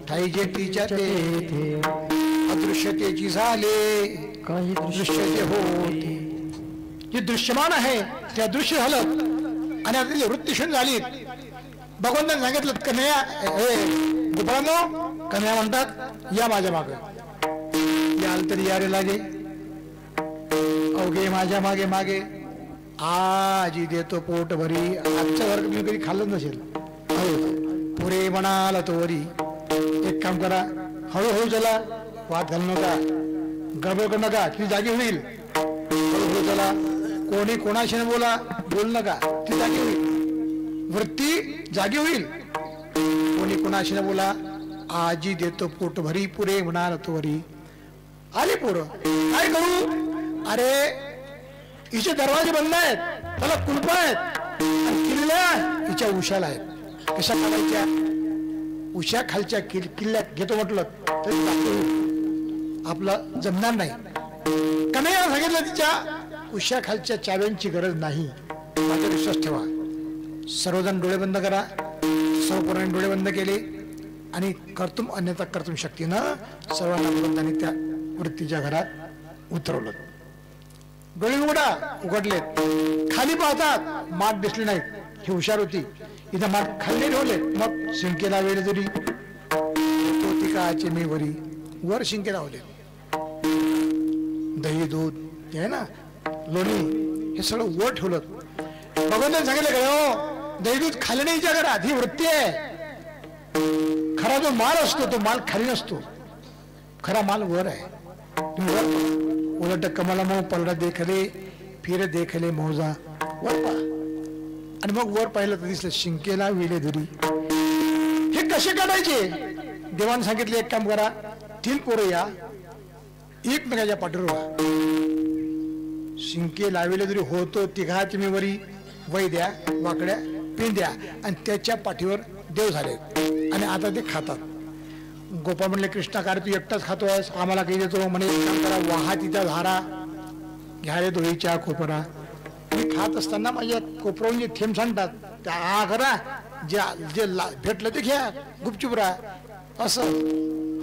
ठाई जे तिच्या ते अदृश्यतेची झाले काही दृश्य होते. जे दृश्यमान आहे ते अदृश्य झालं आणि आता वृत्ती शून्य झाली. भगवंतांनी सांगितलं, कन्हैया गोपाळांनो, कन्हैया म्हणतात या माझ्या मागे, याल तरी यारे लागे अवघे माझ्या मागे मागे. आजी देतो पोट भरी. आजच्या वर्ग मी कधी खाल्लं नसेल. पुरे म्हणाल तो वरी. एक काम करा, हळूहळू चला, वाद घालू नका, गडबड करू नका, ती जागी होईल. हळूहळू चला, कोणी कोणाशी बोल नका, ती जागी होईल. वृत्ती जागी होईल. कोणी कोणाशी बोला. आजी देतो पोट भरी, पुरे म्हणाल तो वरी. आली पोरं, काय करू, अरे हिचे दरवाजे बंद आहेत, त्याला कुलप आहेत, किल्ल्या हिच्या उशाला आहेत. कशा काढायच्या, उशा खालच्या किल्ल्यात घेतो म्हटलं तरी आपलं जमणार नाही. कन्हैयाला सांगितलं तिच्या उशा खालच्या चाव्यांची गरज नाही, माझा विश्वास ठेवा. सर्वजण डोळे बंद करा. सर्वपूर्ण डोळे बंद केले आणि कर्तुम अन्यथा कर्तुम शक्तीनं सर्वांना भगवंतांनी त्या वृत्तीच्या घरात उतरवलं. डोळे उघडलेत, खाली पाहतात, माठ दिसली नाहीत. ही हुशार होती, इथं माठ खाली ठेवले. मग शिंकेला वेळ जरी काचे मी वरी, वर शिंके लावले. दही दूध हे ना, लोणी, हे सगळं वर ठेवलं. भगवंतांनी सांगितलं का हो, दही दूध खाली नाही हिच्या घरात, ही वृत्ती आहे. खरा जो माल असतो तो माल खाली नसतो, खरा माल वर आहे. उलट कमला मो पलडा देखले, फिर देखले मौजा. वर पा, आणि मग वर पाहिलं तर दिसलं शिंकेला विले धुरी. हे कसे काढायचे, देवाने सांगितले एक काम करा, 3 पोरं या, एकमेकाच्या पाठीवर व्हा. शिंके लाविले जरी होतो तिघाची मी वरी, वैद्या वाकड्या पिंद्या, आणि त्याच्या पाठीवर देव झाले. आणि आता ते खातात. गोपाळ म्हणले, कृष्णा काय तू एकटाच खातोयस, आम्हाला काही देतो म्हणे. एक काम करा, वाहा तिच्या धारा, घ्या रे धुळीच्या कोपरा. मी खात असताना माझ्या कोपरावून जे थेंब सांगतात त्या आ करा, जे भेटलं ते घ्या, गुपचूप राहा. असं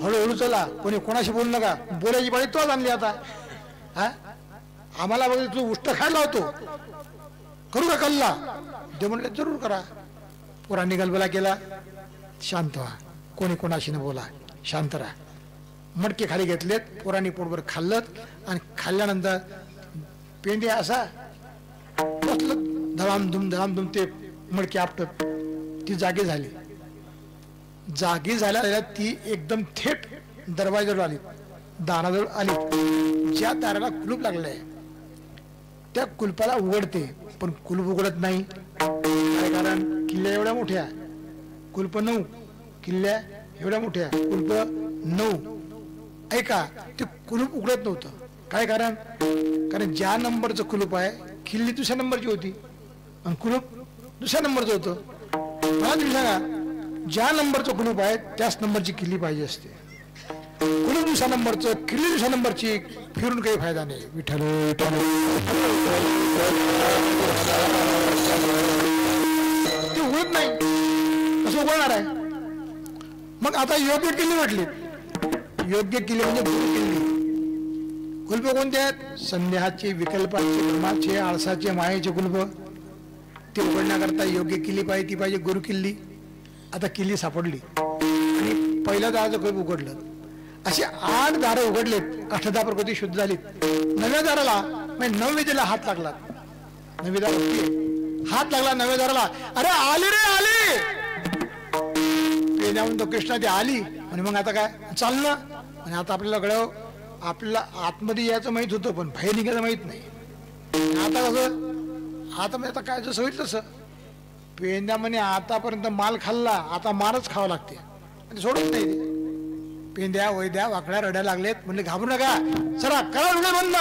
हळूहळू चला, कोणी कोणाशी बोलू नका. बोलायची बाळी तोच आणली आता. हा, आम्हाला बघ तू उष्ट खायला होतो, करू का कल्ला. देव म्हणले जरूर करा. पोरांनी गलबला केला, शांत व्हा, कोणी कोणाशी न बोला, शांत राहा. मडके खाली घेतलेत, पोरांनी पोटभर खाल्लं आणि खाल्ल्यानंतर पेंडे असा बसलं धडामधूम ते मडके आपटत. ती जागी झाली. जागी झाल्या ती एकदम थेट दरवाजाजवळ आली, दाराजवळ आली. ज्या दाराला कुलूप लागलेलं आहे त्या कुलपाला उघडते, पण कुलूप उघडत नाही. काय कारण? किल्ल्या एवढ्या मोठ्या, कुलप 9, किल्ल्या एवढ्या मोठ्या, कुलप 9. ऐका, ते कुलूप उघडत नव्हतं. काय कारण? कारण ज्या नंबरचं कुलूप आहे किल्ली दुसऱ्या नंबरची होती आणि कुलूप दुसऱ्या नंबरचं होतं. मला तुम्ही सांगा, ज्या नंबरचं कुलूप आहे त्याच नंबरची किल्ली पाहिजे असते. कुलूप दुसऱ्या नंबरचं, किल्ली दुसऱ्या नंबरची, फिरून काही फायदा नाही. विठ्ठल विठ्ठल ते उघडत नाही, कसं उघडणार आहे? मग आता योग्य किल्ली म्हटली. योग्य किल्ली म्हणजे गुरु किल्ली. कुलप कोणते आहेत? संदेहाचे, विकल्पाचे, भ्रमाचे, आळसाचे, मायेचे कुलप. ते उघडण्याकरता योग्य किल्ली पाहिजे, ती पाहिजे गुरु किल्ली. आता किल्ली सापडली आणि पहिल्या दाराचं कुलूप उघडलं. असे 8 दारं उघडलेत, 8 प्रकृती शुद्ध झाली. 9व्या दाराला म्हणजे 9वे दिला हात लागला. 9वी दार हात लागला 9व्या दाराला. अरे आली रे आली, पेंड्या म्हणतो कृष्णा ती आली. आणि मग आता काय चाललं. आणि आता आपल्याला गळ्यावर आपल्याला आतमध्ये यायचं माहित होतं, पण बाहेर निघायचं माहित नाही. आता कसं? आता म्हणजे आता काय जसं होईल तसं. पेंड्या म्हणे आतापर्यंत माल खाल्ला, आता मारच खावं लागते आणि सोडत नाही ते. पेंद्या वैद्या वाकड्या रड्या लागलेत. म्हणले घाबरू नका, चला करा डोळे बंद.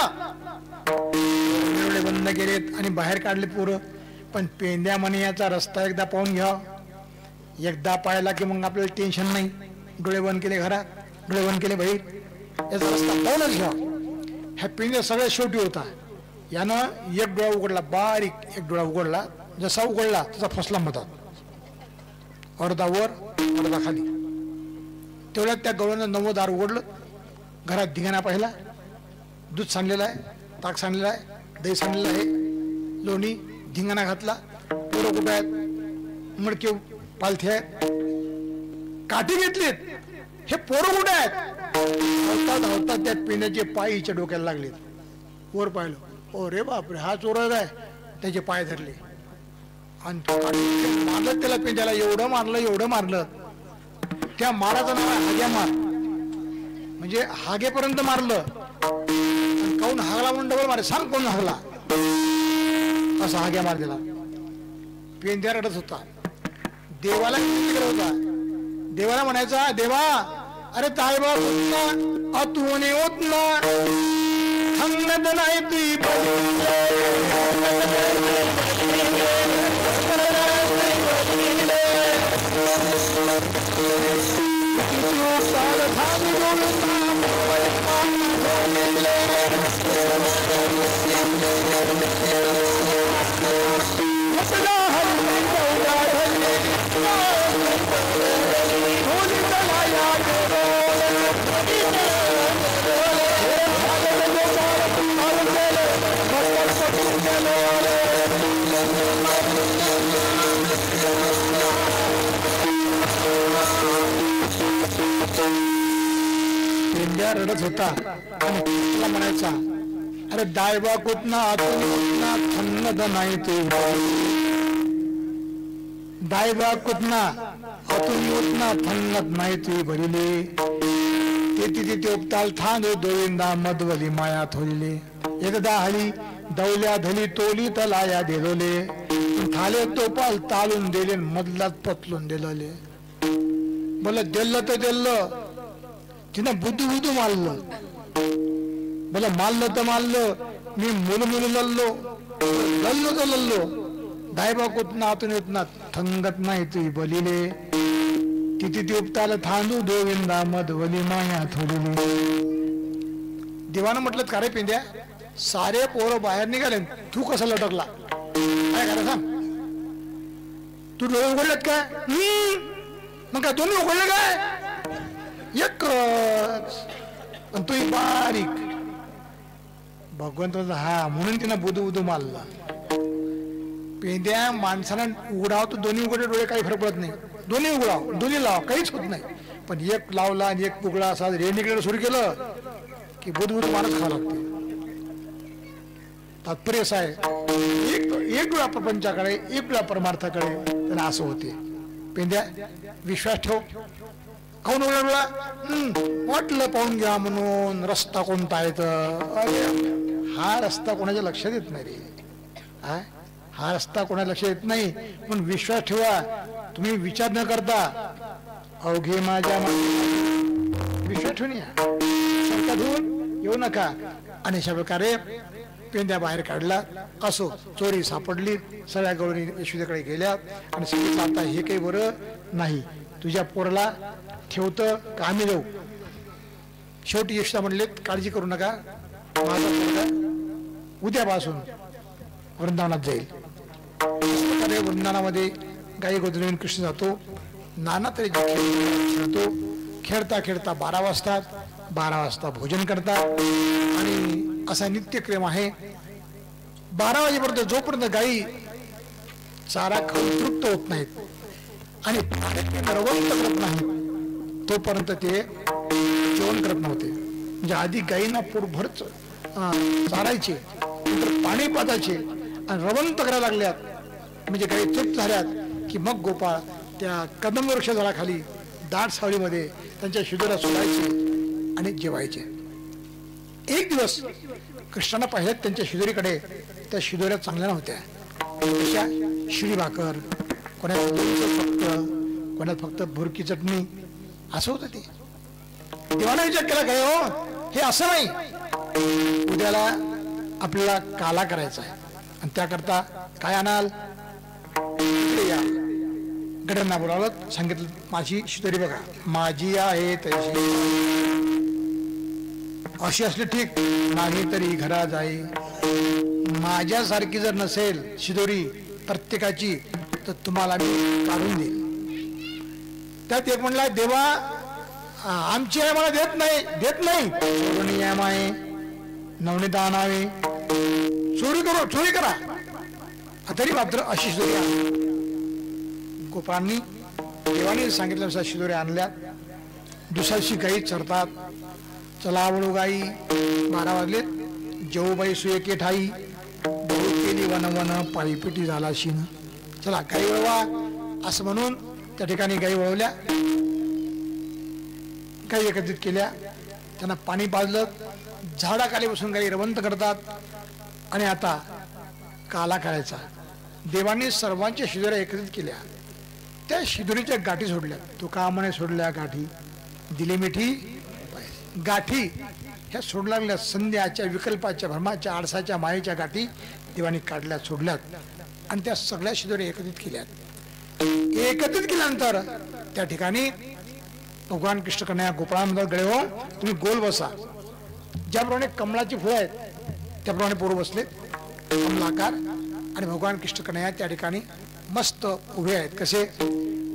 डोळे बंद केलेत आणि बाहेर काढले पोरं. पण पेंद्या म्हणे याचा रस्ता एकदा पाहून घ्या. एकदा पाहिला की मग आपल्याला टेन्शन नाही. डोळे बंद केले घरात, डोळे बंद केले बाहेर, याचा रस्ता पाहूनच घ्या. ह्या पेंद्या सगळ्यात शेवटी होता. यानं एक डोळा उघडला, बारीक एक डोळा उघडला. जसा उघडला तसा फसला मधात, अर्धा वर अर्धा खाली. तेवढ्यात त्या गवळ्यानं 9वं दार उघडलं. घरात धिंगाणा पाहिला. दूध सांडलेलं आहे, ताक सांडलेलं आहे, दही सांडलेलं आहे, लोणी, धिंगाणा घातला. पोरं कुठं आहेत? मडके पालथे आहेत, काठी घेतलीत. हे पोरं कुठे आहेत? धावता धावता त्या पेंड्याचे पाय हिच्या डोक्याला लागलेत. वर पाहिलं, ओ रे बापरे, हा चोर आहे. त्याचे पाय धरले आणि मारलं त्याला. पेंड्याला एवढं मारलं. त्या माराचं नाव आहे हाग्या मार. म्हणजे हागेपर्यंत मारलं. काऊन हागला म्हणून डबल मारे, सांग कोण हागला? असा हाग्या मार दिला. पेंद्या रडत होता. देवाला किती होता. देवाला म्हणायचा, देवा अरे ताय बा अतुने होत ना हंगत नाही तुई रडत होता. म्हणायचा, अरे दायबा कुठना थन्नद नाही तू. दायबा कुठना अतुना थन्नत नाही तू भरिले. ते तिथे उपताल थांब दोविंदा मधवली माया थोलिले. एकदा हली दौल्या धली तोली तलाया देलोले. थाले तोपाल तालून दिले, मधलाच पतलून दिलोले. बोला दिल्लं तर दिल्लं, तिनं बुद्धू मारलं. बोला मारलं तर मारलं, मी मुलमुल लल्लो तर लल्लो. दायबा कुठना आतून येत ना थंगत नाही तुझी बलिले. तिथे ती उपताला थांदू दोविंदा मधवली माया थोडली. देवानं म्हटलं, का रे पेंद्या, सारे पोरं बाहेर निघाले, तू कसा लटकला? काय करा सांग? तू डोळे उघडलेत काय? मग काय दोन्ही उघडले काय? एकच. पण तू बारीक. भगवंत हा म्हणून तिनं बुधू मारला. पेंद्या माणसाला उघडाव तर दोन्ही उघडे डोळे काही फरक पडत नाही. दोन्ही उघडाव, दोन्ही लाव, काहीच होत नाही. पण एक लावला आणि एक पुगळा असा रेणीकडे सुरू केलं की बुधबुध मारच खावं लागते. तात्पर्य असं आहे, एक वेळा प्रपंचाकडे एक वेळा परमार्थाकडे त्यांना असं होते. पेंद्या विश्वास ठेव. कोण वेळा वाटलं पाहून घ्या म्हणून रस्ता कोणता आहे तर, अरे हा रस्ता कोणाच्या लक्षात येत नाही रे. हा रस्ता कोणाच्या लक्षात येत नाही. पण विश्वास ठेवा, तुम्ही विचार न करता अवघे माझ्या विश्वास ठेवून या, शंका धुवून येऊ नका. आणि अशा प्रकारे पेंद्या बाहेर काढला. असो, चोरी सापडली, सगळ्या गवळणी यशोदेकडे गेल्या आणि सांगितलं आता हे काही बरं नाही, तुझ्या पोराला ठेवतं का आम्ही जाऊ. शेवटी यशोदा म्हणले काळजी करू नका, माझा पोरगा उद्यापासून वृंदावनात जाईल. वृंदावनामध्ये गाई गोधून कृष्ण जातो, नाना तरी खेळतो. खेळता खेळता 12 वाजतात. 12 वाजता भोजन करतात आणि असा नित्यक्रम आहे. 12 वाजेपर्यंत जोपर्यंत गाई चारा खाऊन तृप्त होत नाहीत आणि रवंत करत नाही तोपर्यंत ते जेवण करत नव्हते. म्हणजे आधी गाईंना पोटभर चारायचे, नंतर पाणी पाजायचे आणि रवंत करायला लागल्यात म्हणजे गाई तृप्त झाल्यात की मग गोपाळ त्या कदंब वृक्ष झाडाखाली दाट सावलीमध्ये त्यांच्या शिदोऱ्या सोडायचे आणि जेवायचे. एक दिवस कृष्णाने पाहिल्यात त्यांच्या शिदोरीकडे, त्या शिदोऱ्या चांगल्या नव्हत्या. तशा शिळी भाकर, कोणात फक्त, कोणात फक्त भुरकी चटणी, असं होतं ते. देवाला विचार केला काय हो, हे असं नाही, उद्याला आपल्याला काला करायचा आहे आणि त्याकरता काय आणाल. या गड्यांना बोलावलं, सांगितलं माझी शिदोरी बघा, माझी आहे तशी, अशी असली ठीक, नाही तरी घरा जाई. माझ्यासारखी जर नसेल शिदोरी प्रत्येकाची तर तुम्हाला मी काढून देईल. त्यात एक म्हणला देवा आमची आहे मला देत नाही आहे, नवनीत आणावे, चोरी करा. तरी मात्र अशी शिदोरी गोपाळांनी देवाने सांगितलं शिदोऱ्या आणल्या. दुसऱ्याशी गाई चरतात. चला वळू गाई, 12 वाजलेत. जेऊबाई सुयके ठाई, बहु केली वन पायीपिटी झाला शिन. चला गाई वळवा असं म्हणून त्या ठिकाणी गाई वळवल्या. गाई एकत्रित केल्या, त्यांना पाणी पाजलं. झाडाखाली बसून गाई रवंत करतात. आणि आता काला करायचा. देवाने सर्वांच्या शिदोऱ्या एकत्रित केल्या. त्या शिदोरीच्या गाठी सोडल्या. तुकामने सोडल्या गाठी, दिली मिठी गाठी. ह्या सोडल्या लागल्या संध्याच्या, विकल्पाच्या, भ्रमाच्या, आळसाच्या, मायेच्या गाठी देवाने काढल्या, सोडल्यात आणि त्या सगळ्या शिदोऱ्या एकत्रित केल्यात. एकत्रित केल्यानंतर त्या ठिकाणी भगवान कृष्ण कन्हैया गोपाळांमध्ये गळे हो तुम्ही गोल बसा. ज्याप्रमाणे कमळाची फुलं आहेत त्याप्रमाणे पोरं बसले कमलाकार. आणि भगवान कृष्ण कन्हैया त्या ठिकाणी मस्त उभे आहेत. कसे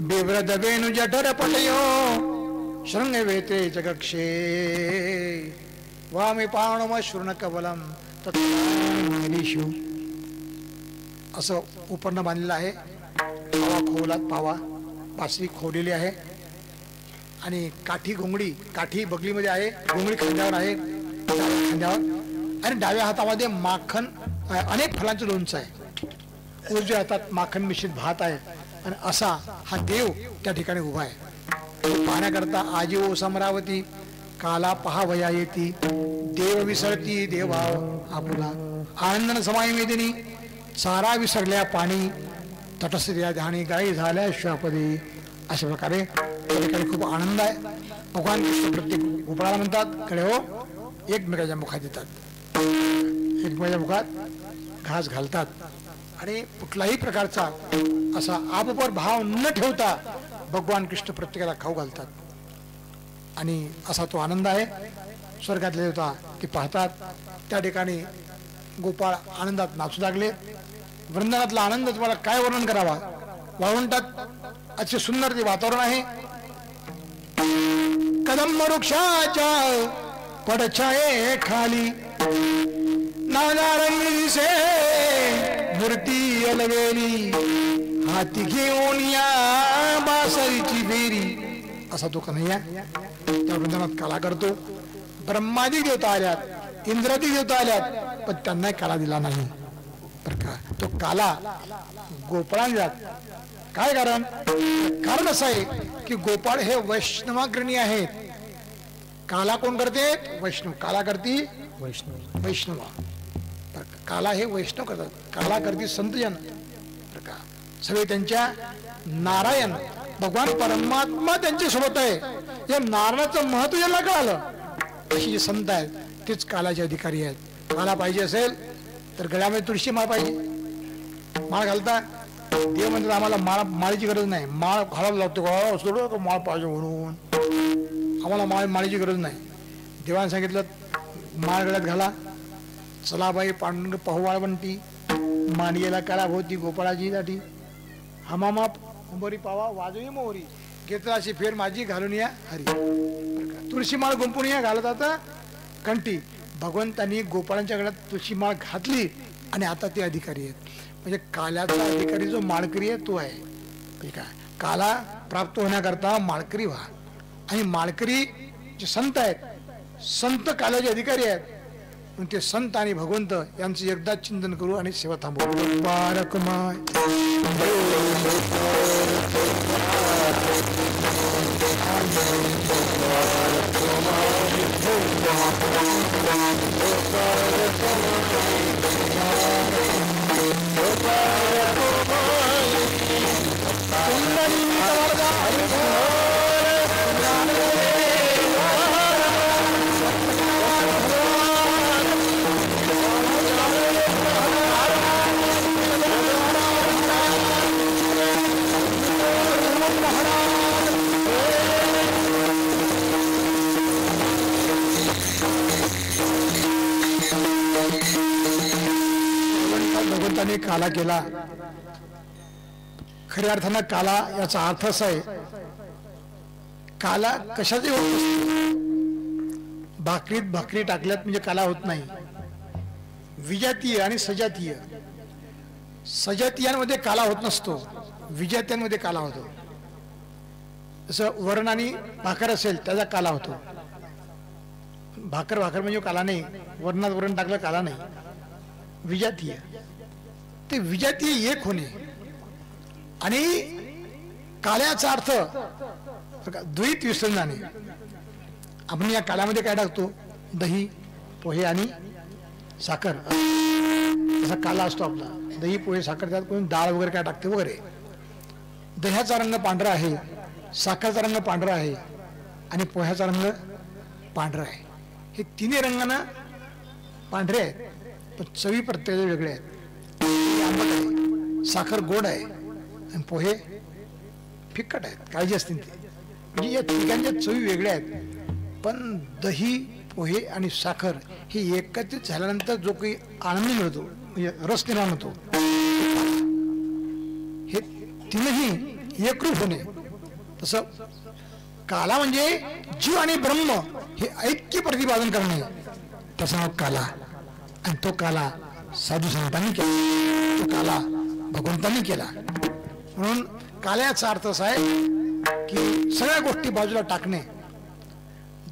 बेव्रद वेणु जठर पटयो शृंग वेते जगक्षे वामे पाणम शूर्ण कबलम तत्शु. असं उपर्ण बांधलेलं आहे. पावा खोलात पावा, बासरी खोडलेली आहे आणि काठी घोंगडी, काठी बगलीमध्ये आहे, घोंगडी खांद्यावर आहे, खांद्यावर. आणि डाव्या हातामध्ये माखन, अनेक फळांचं लोणचं आहे. उजव्या हातात माखन मिश्रित भात आहे. आणि असा हा देव त्या ठिकाणी उभा आहे. पाहण्याकरता आजीव समरावती काला पहावया येती, देव विसरती देवा आपुला, आनंदन समाई मेदिनी, सारा विसरल्या पाणी, तटस्थ ध्यानी गायी झाल्या श्वापदी. अशा प्रकारे त्या ठिकाणी खूप आनंद आहे. भगवान कृष्ण प्रत्येक गोपाळाला म्हणतात कडे हो, एकमेकाच्या मुखात येतात, एकमेकाच्या मुखात घास घालतात आणि कुठलाही प्रकारचा असा आपोपर भाव न ठेवता भगवान कृष्ण प्रत्येकाला खाऊ घालतात. आणि असा तो आनंद आहे. स्वर्गातले देवता ते पाहतात. त्या ठिकाणी गोपाळ आनंदात नाचू लागले. वृंदावनातला आनंद तुम्हाला काय वर्णन करावा. वाळवंटात असे सुंदर ते वातावरण आहे. कदंब वृक्षाच्या पडछाये खाली नानारंगी दिसे मूर्ती अलवेली, हाती घेऊन या बासरीची बेरी. असा तो कन्हैया त्या वृंदावनात काला करतो. ब्रह्मादी देवता आल्यात, इंद्रादी देवता आल्यात, पण त्यांना काला दिला नाही बरं का. तो काला गोपाळांना दिला. काय कारण? कारण असं आहे की गोपाळ हे वैष्णवाग्रणी आहेत. काला कोण करते? वैष्णव. काला करती वैष्णव. काला हे वैष्णव करतात. काला करती संतजन बरं का. सगळे त्यांच्या नारायण भगवान परमात्मा त्यांच्या सोबत आहे. या नारायणाचं महत्व यांना कळालं. अशी जे संत आहेत तेच कालाचे अधिकारी आहेत. काला पाहिजे असेल तर गळ्यामध्ये तुळशी माळ पाहिजे. माळ घालता देव म्हणतात आम्हाला माळीची गरज नाही. माळ घालायला लागतो का माळ पाहिजे म्हणून. आम्हाला माळीची गरज नाही. देवाने सांगितलं माळ गळ्यात घाला. चला बाई पांडुरंग पहुवाळ बनती मांडगेला काळा भोवती गोपाळाची दाटी हमामा उंबरी पावा वाजवी मोहरी घेतला अशी फेर माझी घालून या हरी. तुळशी माळ गुंपून या घालत आता कंठी. भगवंतांनी गोपाळांच्या गळ्यात तुळशी माळ घातली आणि आता ते अधिकारी आहेत. म्हणजे काल्याचा अधिकारी जो माळकरी आहे तो आहे. ठीक आहे. काला प्राप्त होण्याकरता माळकरी व्हा. आणि माळकरी जे संत आहेत संत कालाचे अधिकारी आहेत. ते संत आणि भगवंत यांचं एकदा चिंतन करू आणि सेवा थांबवू. बारकमाय भगवंताने काला केला. खऱ्या अर्थानं काला याचा अर्थ असा आहे काला कशाचे होत नसतो. भाकरीत भाकरी टाकल्यात म्हणजे काला होत नाही. विजातीय आणि सजातीय. सजातीयांमध्ये काला होत नसतो, विजातीयांमध्ये काला होतो. जसं वरण आणि भाकर असेल त्याचा काला होतो. भाकर म्हणजे काला नाही. वरणात वरण टाकलं काला नाही. विजातीय ते विजातीय एक होणे. आणि काल्याचा अर्थ द्वैत विसरून जाणे. आपण या काल्यामध्ये काय टाकतो? दही, पोहे आणि साखर असा काला असतो आपला. दही, पोहे, साखर, त्यात कोणी डाळ वगैरे काय टाकते वगैरे. दह्याचा रंग पांढरा आहे, साखरचा रंग पांढरा आहे आणि पोह्याचा रंग पांढरा आहे. हे तिन्ही रंगांना पांढरे आहेत पण चवी प्रत्येक वेगळे आहेत. आंबट आहे, साखर गोड आहे आणि पोहे फिक्कट आहेत. काळजी असतील ते. म्हणजे या तिघांच्या चवी वेगळ्या आहेत. पण दही, पोहे आणि साखर हे एकत्रित झाल्यानंतर जो काही आनंद मिळतो म्हणजे रस निर्माण होतो हे तीनही एकरूप होणे. तसं काला म्हणजे जीव आणि ब्रह्म हे ऐक्य प्रतिपादन करणे. त्याचं नाव काला. आणि तो काला साधू संतांनी केला, तो काला भगवंतांनी केला. म्हणून काल्याचा अर्थ असा आहे की सगळ्या गोष्टी बाजूला टाकणे,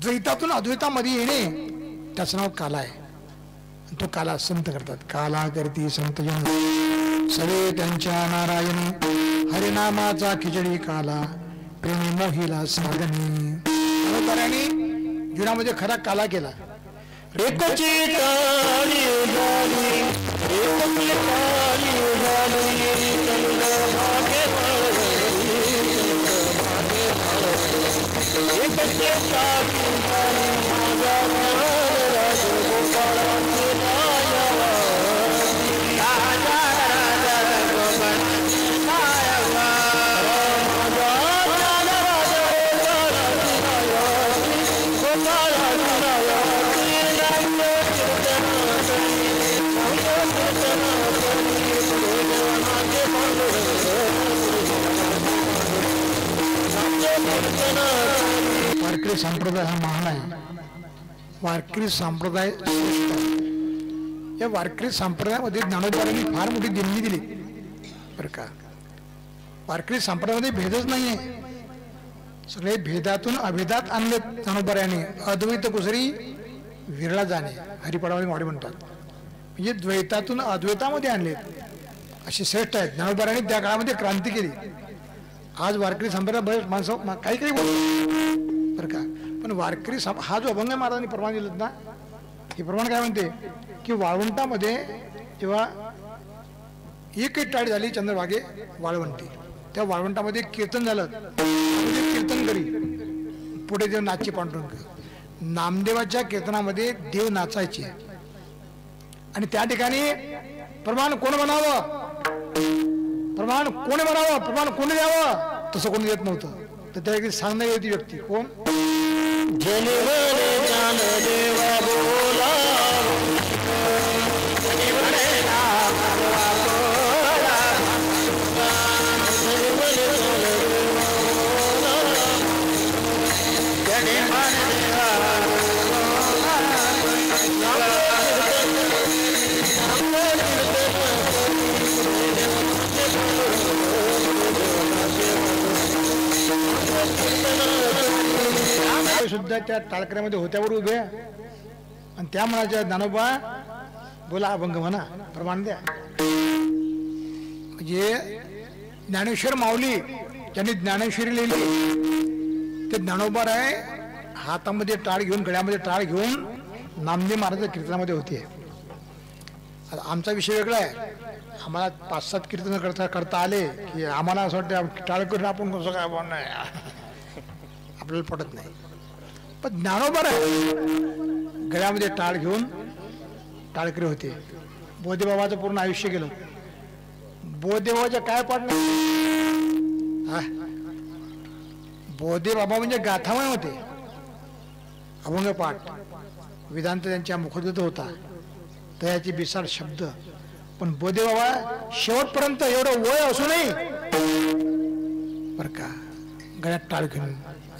द्वैतातून अद्वैतामध्ये येणे, त्याचं नाव काला आहे. तो काला संत करतात. काला करती संत जन सगळे त्यांच्या नारायण हरिनामाचा खिचडी काला प्रेमी मोहिला साधनी. जीवनामध्ये खरा काला केला. वारकरी संप्रदाय हा महान आहे. वारकरी संप्रदाय श्रेष्ठ आहे. या वारकरी संप्रदायामध्ये ज्ञानोबांनी फार मोठी देणगी दिली बरं का. वारकरी संप्रदायामध्ये भेदच नाहीये. सगळे भेदातून अभेदात आणले ज्ञानोबरायाने. अद्वैत कुसरी विरळा जाणे हरिपडावली वाडी म्हणतात. म्हणजे द्वैतातून अद्वैतामध्ये आणलेत असे श्रेष्ठ आहेत. ज्ञानोबरायांनी त्या काळामध्ये क्रांती केली. आज वारकरी संप्रदाय बरेच माणसं काही काही बोलतात बरं का, पण वारकरी हा जो अभंग महाराजांनी प्रमाण दिलं ना, हे प्रमाण काय म्हणते की वाळवंटामध्ये जेव्हा एकही टाळ झाली चंद्रभागे वाळवंटी, त्या वाळवंटामध्ये कीर्तन झालं. कीर्तन करी पुढे देव नाचचे पांडुरंग. नामदेवाच्या कीर्तनामध्ये देव नाचायचे आणि त्या ठिकाणी प्रमाण कोण म्हणावं, प्रमाण कोणी म्हणावं, प्रमाण कोणी द्यावं, तसं कोणी देत नव्हतं. तर त्या सांगण्यात होती व्यक्ती कोण, सुद्धा त्या टाळकऱ्यामध्ये होत्यावर उभे आणि त्या म्हणाच्या ज्ञानोबा बोला अभंग म्हणा प्रमाण द्या. म्हणजे ज्ञानेश्वर माऊली ज्यांनी ज्ञानेश्वरी लिहिली ते ज्ञानोबा आहे हातामध्ये टाळ घेऊन गळ्यामध्ये टाळ घेऊन नामदेव महाराज कीर्तनामध्ये होते. आमचा विषय वेगळा आहे. आम्हाला 5-7 कीर्तन करता आले की आम्हाला असं वाटतं टाळ करून आपण कसं काय बोलणार, आपल्याला पटत नाही. पण ज्ञानोबा आहे गळ्यामध्ये टाळ घेऊन टाळकरी होते. बोधेबाबाचं पूर्ण आयुष्य गेलं. बोधेबाबाच्या काय पाडलं, बोधेबाबा म्हणजे गाथामय होते. अभंग पाठ वेदांत त्यांच्या मुखोद्गत होता, तयाचे बिसाड शब्द. पण बोधेबाबा शेवटपर्यंत एवढं वय असूनही बर का गळ्यात टाळ घेऊन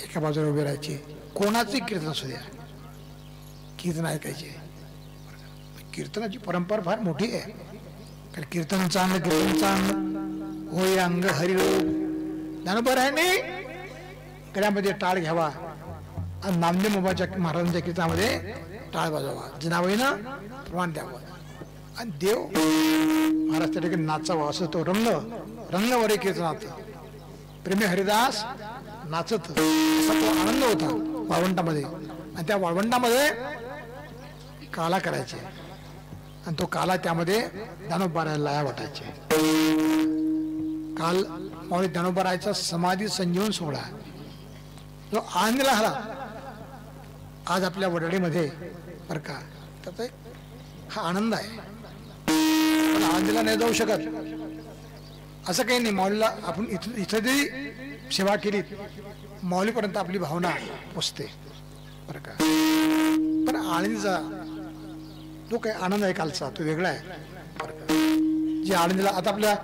एका बाजूला उभे राहायचे. कोणाचे कीर्तन असू द्या कीर्तन ऐकायचे. कीर्तनाची परंपरा फार मोठी आहे. कारण कीर्तन चांगलं, कीर्तन चांगलं होय अंग हरिरोग. ज्ञानोबा आहे गळ्यामध्ये टाळ घ्यावा आणि नामदेव बाबाच्या महाराजांच्या कीर्तनामध्ये टाळ वाजवावा, जनाबाईनं प्रमाण द्यावं आणि देव महाराज त्या ठिकाणी नाचावा. असं तो रंगवरे कीर्तनात प्रेमी हरिदास नाचत असा तो आनंद होता वाळवंटामध्ये. आणि त्या वाळवंटामध्ये काला करायचे आणि तो काला त्यामध्ये ज्ञानोबारायला लाया वाटायचे. काल माऊली ज्ञानोबारायचा समाधी संजीवन सोहळा जो आनंदला हला आज आपल्या वडळीमध्ये बरं का, तर हा आनंद आहे. पण आनंदीला नाही जाऊ शकत असं काही नाही. माऊलीला आपण इथं जरी सेवा केली माऊलीपर्यंत आपली भावना पोचते बरं का. पण आनंदीचा जो काही आनंद आहे कालचा तो वेगळा आहे बरं का. जे आनंदीला आता आपल्या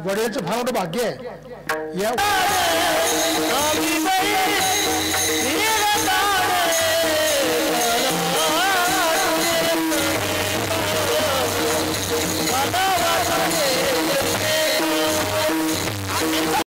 वडिलांचं फार मोठं भाग्य आहे. या